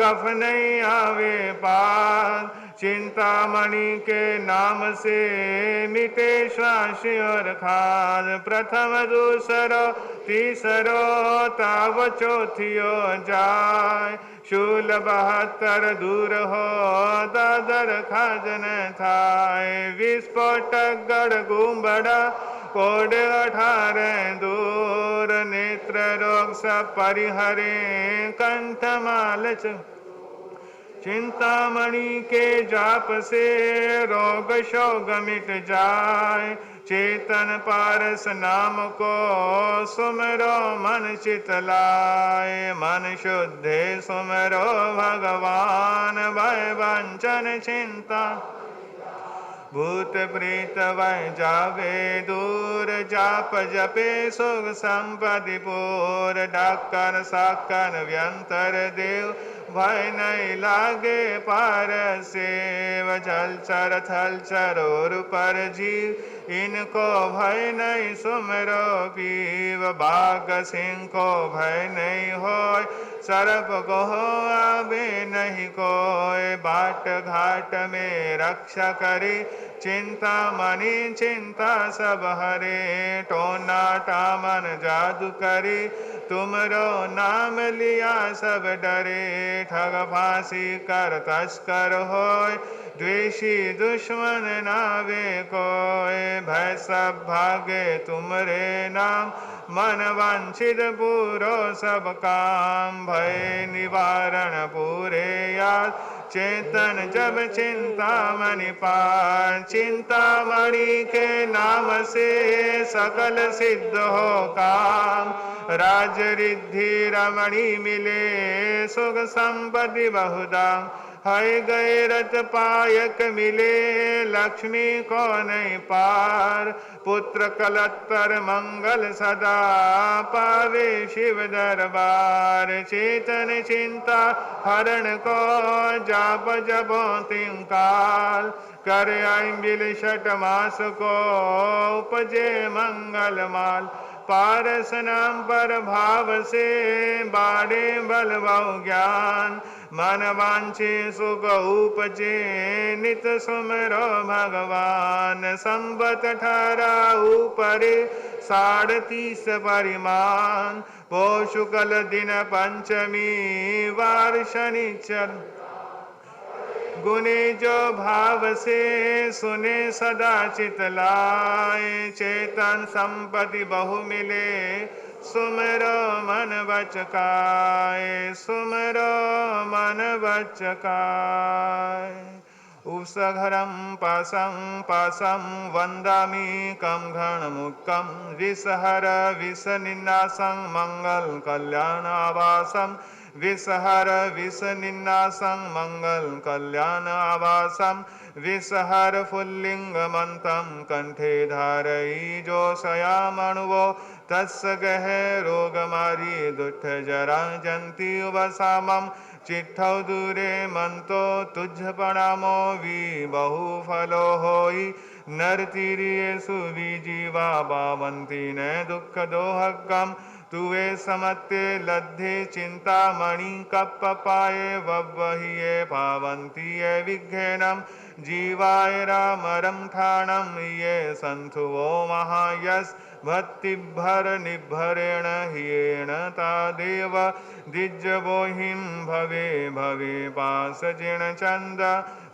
कफ नहीं आवे पार। चिंतामणि के नाम से मिटे श्वास और खाल। प्रथम दूसरो तीसरो तब चौथियो जाय। शूल 72 दूर हो दादर खाजन थाय। विस्फोटक गढ़ गुम्बड़ा कोड 18 दूर। नेत्र रोग सब परिहरे कंठमाल चिंतामणि के जाप से रोग शोग मिट जाए। चेतन पारस नाम को सुमरो मन चित लाए। मन शुद्धे सुमरो भगवान भय वंचन चिंता। भूत प्रेत वह जावे दूर जाप जपे सुख संपत्ति पूर। डाकर साकर व्यंतर देव भय नहीं लागे पार सेव। जलचर थलचर और पर जीव इनको भय नहीं सुमरो पीव। बाघ सिंह को भय नहीं होय सर्प को आवे नहीं कोय। बाट घाट में रक्षा करे चिंतामणि चिंता सब हरे। टोना टामन जादू करे तुमरो नाम लिया सब डरे। ठग फांसी कर तस्कर होय द्वेषी दुश्मन नावे कोय। भय सब भागे तुमरे नाम मन वांछित पूरो सब काम। भय निवारण पूरे याद चेतन जब चिंतामणि पार। चिंतामणि के नाम से सकल सिद्ध हो काम। राज रिद्धि रमणी मिले सुख संपत्ति बहुधाम। है गए रथ पायक मिले लक्ष्मी को नहीं पार। पुत्र कलत्तर मंगल सदा पावे शिव दरबार। चेतन चिंता हरण को जाप जपो तिंकाल। कर बिल 6 मास को उपजे मंगल माल। पारस नाम पर भाव से बाड़े बल बहु ज्ञान। मन वांछे सुख उपजे नित सुमरो भगवान। संबत 18 ऊपरे 30.5 परिमाण। पौष शुक्ल दिन पंचमी वार शनिचर। गुने जो भाव से सुने सदा चित लाए। चेतन संपत्ति बहु मिले सुमरो मन बचकाए। सुमरो मन बचकाए। उपसघरं पासं वंदामि कं घनमुक्तं। विषहर विषनिन्नासं मंगल कल्याण आवासं। विषहर विषनिन्नासं मंगल कल्याण आवासं। विषहर फुल्लिंगमन्तं कंठे धारयि जोषयामणुवो। तस्य गह रोगमारी दुष्ट जरा जंती वसामं। चिट्ठौ दूरे मंतो तुझ प्रणामो वि बहु फलो होई। नर तीरिये सुविजीवा पावन्ति न दुख दोहकम। तुवे समत्ते लद्धे चिंतामणि कप पाए वह्वहिये पावन्ति ये विघ्नम। जीवाय रामरं ठाणं ये संथुवो महायस। भक्तिभर निभरेण हियेण तादेव दिज्जवोहिं भवे भवे पास जिण चंद।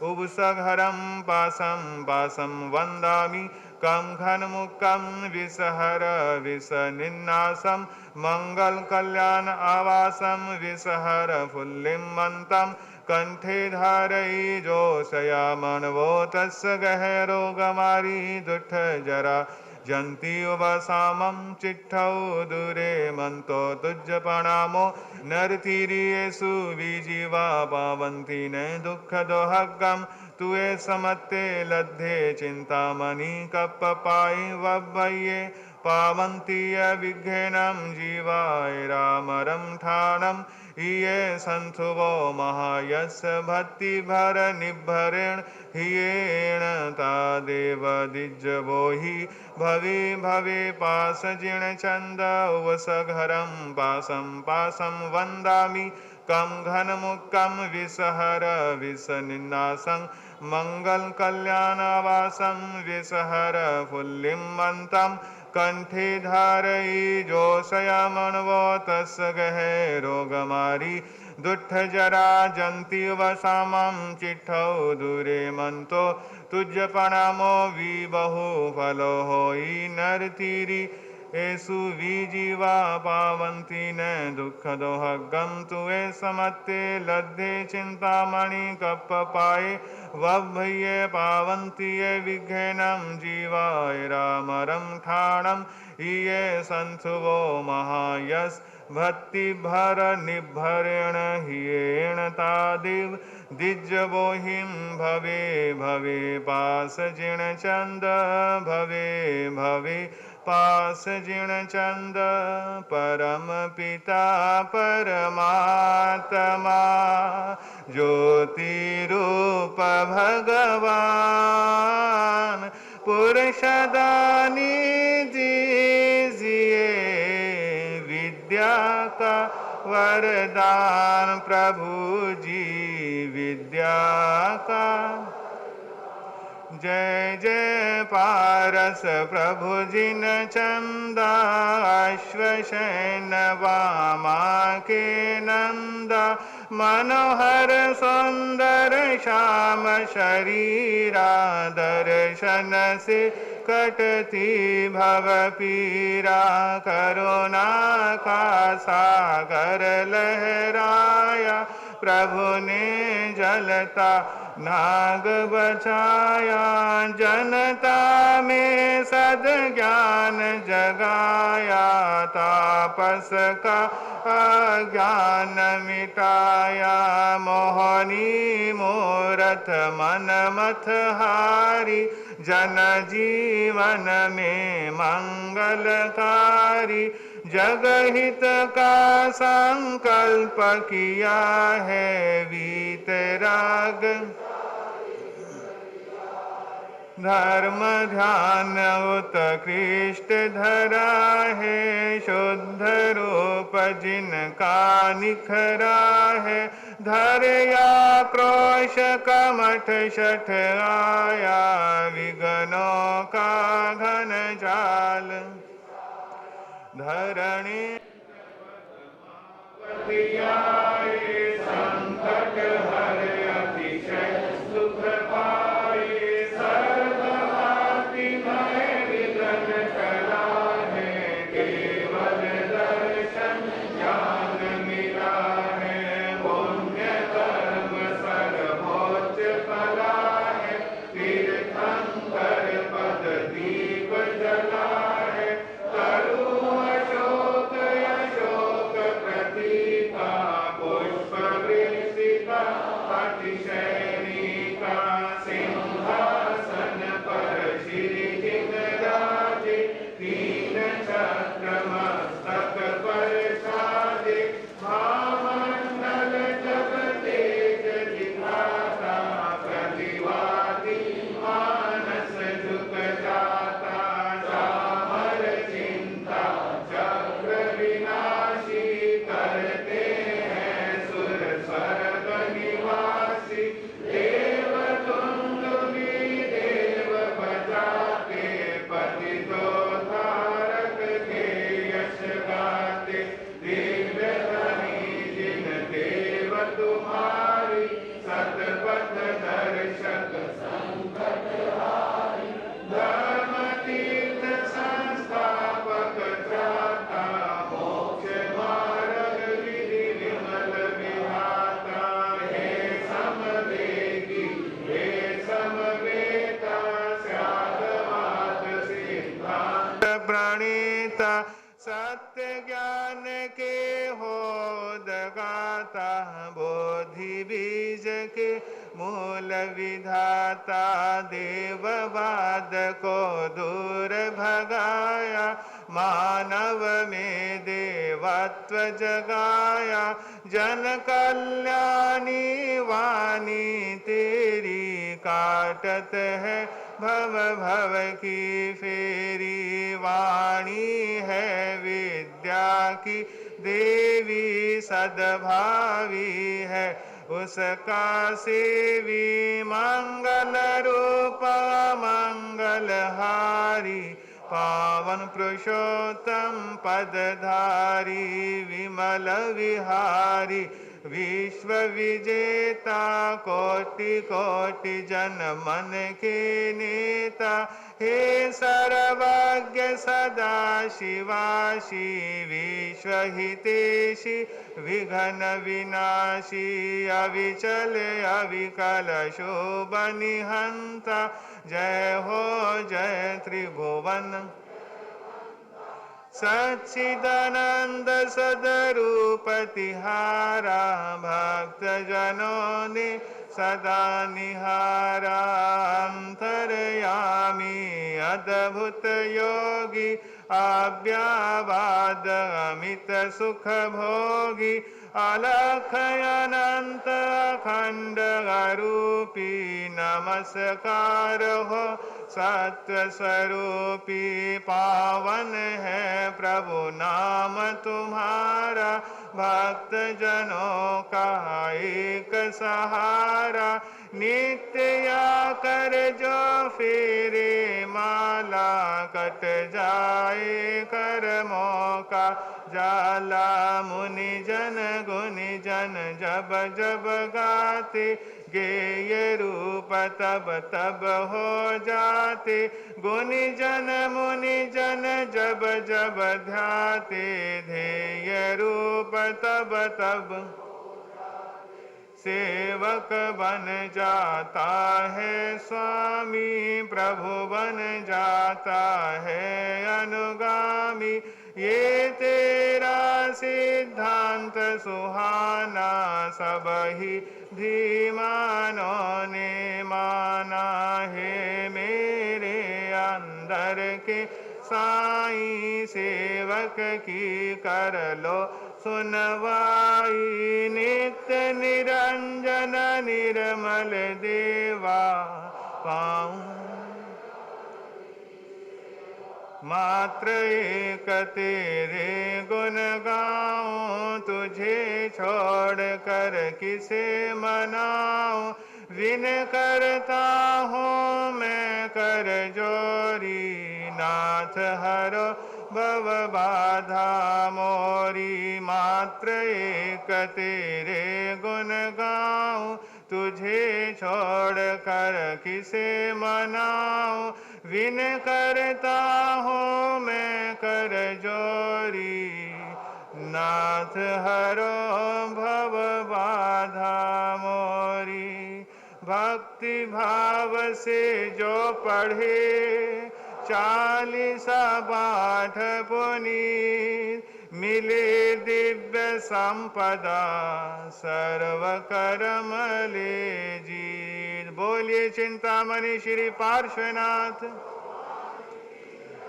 उपसघरं पासं वंदामि कं घनमुक्तं। विषहर विषनिन्नासं मंगल कल्याण आवासं। विषहर फुल्लिमन्तं कंठे धारयि जोषयामणवो। तस्य गह रोगमारी दुष्ट जरा जंती वसामं। चिट्ठौ दूरे मंतो तुझ प्रणामो। नर तीरियेषु विजीवा पावन्ति न दुख दोहकम। तुए समत्ते लद्धे चिंतामणि कप पाई वह्वये पावन्ति विघ्नं। जीवाय रामरं ठाणं ये संथुवो महायस। भक्ति भर निभरेण हियेण तादेव दिज्जवोहि भवे भवे पास जिण चंद। उपसघरं पासं वंदामि कम घन मुक्कम विषहर विषनिन्नासं मंगल कल्याणवासं विषहर फुल्लिमन्तं कंठे धारयी जोषयमणवो तस्य गहे रोगमारी दुष्ट जरा जंती वसामं चिट्ठौ दूरे मंतो तुझ प्रणामो विबहु फलो होई नरतीरी एसु विजीवा पावन्ति न दुःख दोहगम तुए समत्ते लद्धे चिंतामणि कप पाए वभ्ये पावन्ति ये विघ्नम जीवाय रामरम ठाणम ये संथुवो महायस भक्ति भर निभरेण हियेण तादिव दिज्जवोहिं भवे भवे पास जिण चंद भवे भवे पास जिण चंद परम पिता परमात्मा ज्योति रूप भगवान पुरुषदानी दीजिए विद्या का वरदान प्रभु जी विद्या का जय जय पारस प्रभु जिन चंदा अश्वशैन वामा के नंदा मनोहर सुंदर श्याम शरीरा दर्शन से कटती भव पीरा करुणा का सागर लहराया प्रभु ने जलता नाग बचाया जनता में सद ज्ञान जगाया तापस का अज्ञान मिटाया मोहनी मूरत मन मथ हारी जन जीवन में मंगलकारी जगहित का संकल्प किया है वीतराग धर्म ध्यान उत्कृष्ट धरा है शुद्ध रूप जिनका निखरा है धरया क्रोश कमठ शठ आया विघ्नों का घन जाल धरणी संकट हर अतिशय सुख पाए सर्वभाति मय विघ्न टला है केवल दर्शन ज्ञान मिला है पुण्य कर्म सर्वोच्च फला है तीर्थंकर पद दीप जला है करु अशोक अशोक प्रतीका पुष्प वृषिका अतिशयनिका सिंहासन पर श्री जिंगराजे तीन चक्र मस्तक पर साजे महामंडल जब तेज दिखाता प्रतिवादी मानस झुक जाता चामर चिंता चक्र विनाशी करते हैं सुर स्वर्ग निवासी देव तुंग भी देव बजाते पतितो धारक के यश गाते दिव्य धनी जिन देव तुम्हारी सतपथ दर्शक संकट हारी धर्म तीर्थ संस्थापक त्राता मोक्ष मार्ग विधि विमल विधाता हे समवेगी हे समवेता स्यादवाद सिद्धांत प्रणीता सत्य ज्ञान के हो दगाता बोधि बीज के मूल विधाता देववाद को दूर भगाया मानव में देवत्व जगाया जन कल्याणी वाणी तेरी काटत है भव भव की फेरी वाणी है विद्या की देवी सद्भावी है, उसका सेवी मंगल रूप मंगलहारी, पावन पुरुषोत्तम पदधारी, विमल विहारी, विश्व विजेता, कोटि कोटि जन मन के नेता, हे सर्वज्ञ सदा शिवाशी, विश्व हितेशी, विघ्न विनाशी, अविचल अविकल शोभ निहंता, जय हो जय त्रिभुवन सच्चिदानंद सदरूप तिहारा, भक्त जनों ने सदा निहारा, अंतर्यामी अद्भुत योगी, आव्यावाद अमित सुख भोगी, अलख अनंत अखंड अरूपी, नमस्कार हो सत्य स्वरूपी, पावन है प्रभु नाम तुम्हारा, भक्त जनों का एक सहारा, नित्य या कर जो फेरे माला, कट जाए कर्मों का जाला, मुनि जन गुनि जन जब जब गाते, गेय रूप तब तब हो जाते, गुनि जन मुनि जन जब जब ध्याते, ध्येय रूप तब तब सेवक बन जाता है स्वामी, प्रभु बन जाता है अनुगामी, ये तेरा सिद्धांत सुहाना, सब ही धीमानों ने माना है, मेरे अंदर के साईं सेवक की कर लो सुनवाई, नित्य निरंजन निर्मल देवा पाऊं, मात्र एक तेरे गुण गाऊं, तुझे छोड़ कर किसे मनाऊं, विन करता हूँ मैं कर जोरी, नाथ हरो भव बाधा मोरी, मात्र एक तेरे गुण गाऊं, तुझे छोड़ कर किसे मनाऊं, विन करता हूँ मैं कर जोरी, नाथ हरो भव बाधा मोरी, भक्ति भाव से जो पढ़े 40 पाठ पुनीत, मिले दिव्य संपदा सर्व कर्म ले जीत। बोलिए चिंतामणि श्री पार्श्वनाथ।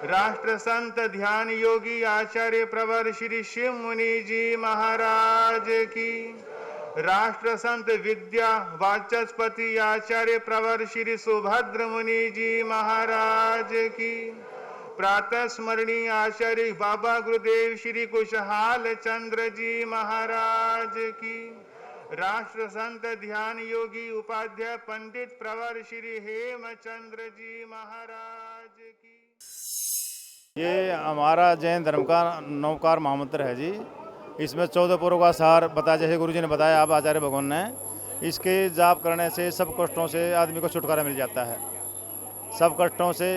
राष्ट्र संत ध्यान योगी आचार्य प्रवर श्री शिव मुनि जी महाराज की, राष्ट्र संत विद्या वाचस्पति आचार्य प्रवर श्री सुभद्र मुनि जी महाराज की, प्रातः स्मरणीय आचार्य बाबा गुरुदेव श्री कुशहाल चंद्र जी महाराज की, राष्ट्र संत ध्यान योगी उपाध्याय पंडित प्रवर श्री हेमचंद्र जी महाराज की। ये हमारा जैन धर्म का नवकार महामंत्र है जी। इसमें 14 पुरों का सार बताया, जैसे गुरुजी ने बताया, आप आचार्य भगवान ने, इसके जाप करने से सब कष्टों से आदमी को छुटकारा मिल जाता है, सब कष्टों से।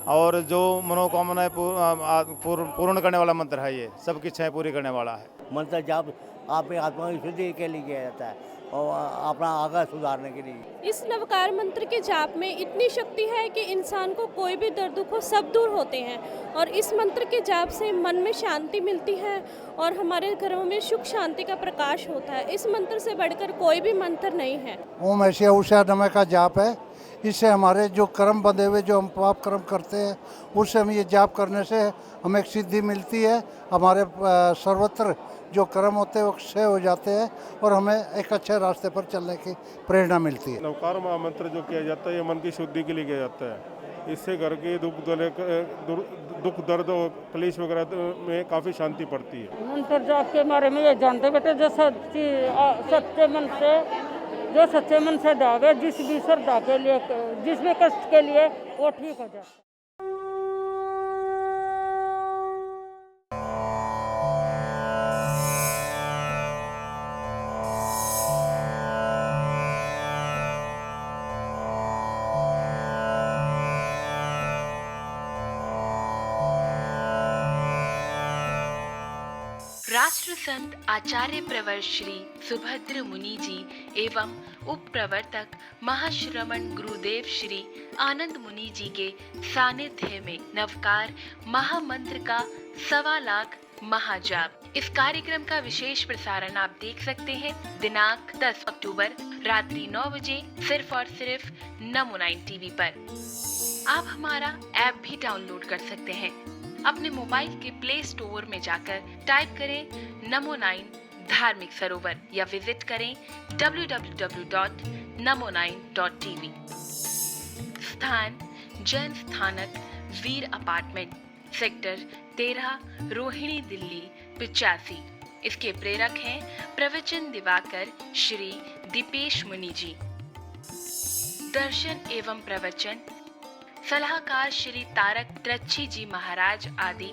और जो मनोकामनाएं पूर्ण करने वाला मंत्र है, ये सबकी इच्छाएं पूरी करने वाला है मंत्र। जाप आप आत्मा की शुद्धि के लिए किया जाता है और अपना आगा सुधारने के लिए। इस नवकार मंत्र के जाप में इतनी शक्ति है कि इंसान को कोई भी दर्द दुख हो सब दूर होते हैं, और इस मंत्र के जाप से मन में शांति मिलती है और हमारे घरों में सुख शांति का प्रकाश होता है। इस मंत्र से बढ़कर कोई भी मंत्र नहीं है। ओम ऐसे उषा नमः का जाप है। इससे हमारे जो कर्म बंधे हुए, जो हम पाप कर्म करते हैं, उससे हम ये जाप करने से हमें एक सिद्धि मिलती है। हमारे सर्वत्र जो कर्म होते हैं वो क्षय हो जाते हैं और हमें एक अच्छे रास्ते पर चलने की प्रेरणा मिलती है। नवकार महामंत्र जो किया जाता है, ये मन की शुद्धि के लिए किया जाता है। इससे घर के दुख दर्द और क्लेश वगैरह में काफ़ी शांति पड़ती है। मंत्र जाप के बारे में ये जानते बेटे, जो सच्चे मन से जागे, जिस भी श्रद्धा के लिए, जिस भी कष्ट के लिए, वो ठीक हो जाए। राष्ट्र संत आचार्य प्रवर श्री सुभद्र मुनि जी एवं उप प्रवर्तक महाश्रमण गुरुदेव श्री आनंद मुनि जी के सानिध्य में नवकार महामंत्र का 1.25 लाख महाजाप। इस कार्यक्रम का विशेष प्रसारण आप देख सकते हैं दिनांक 10 अक्टूबर रात्रि 9 बजे सिर्फ और सिर्फ नमो 9 टीवी पर। आप हमारा ऐप भी डाउनलोड कर सकते हैं। अपने मोबाइल के प्ले स्टोर में जाकर टाइप करें नमो 9 धार्मिक सरोवर या विजिट करें www.namo9.tv। स्थान जैन स्थानक वीर अपार्टमेंट, सेक्टर 13, रोहिणी, दिल्ली 85। इसके प्रेरक हैं प्रवचन दिवाकर श्री दीपेश मुनि जी। दर्शन एवं प्रवचन सलाहकार श्री तारक त्रच्छी जी महाराज आदि,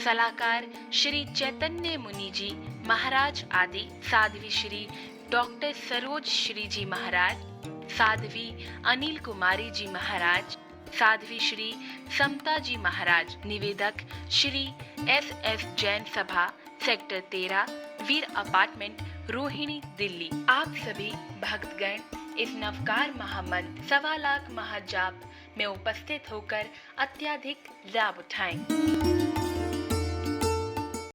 सलाहकार श्री चैतन्य मुनि जी महाराज आदि, साध्वी श्री डॉक्टर सरोज श्री जी महाराज, साध्वी अनिल कुमारी जी महाराज, साध्वी श्री समता जी महाराज। निवेदक श्री SS जैन सभा, सेक्टर 13, वीर अपार्टमेंट, रोहिणी, दिल्ली। आप सभी भक्तगण इस नवकार महामंत्र 1.25 लाख महाजाप में उपस्थित होकर अत्याधिक लाभ उठाएं।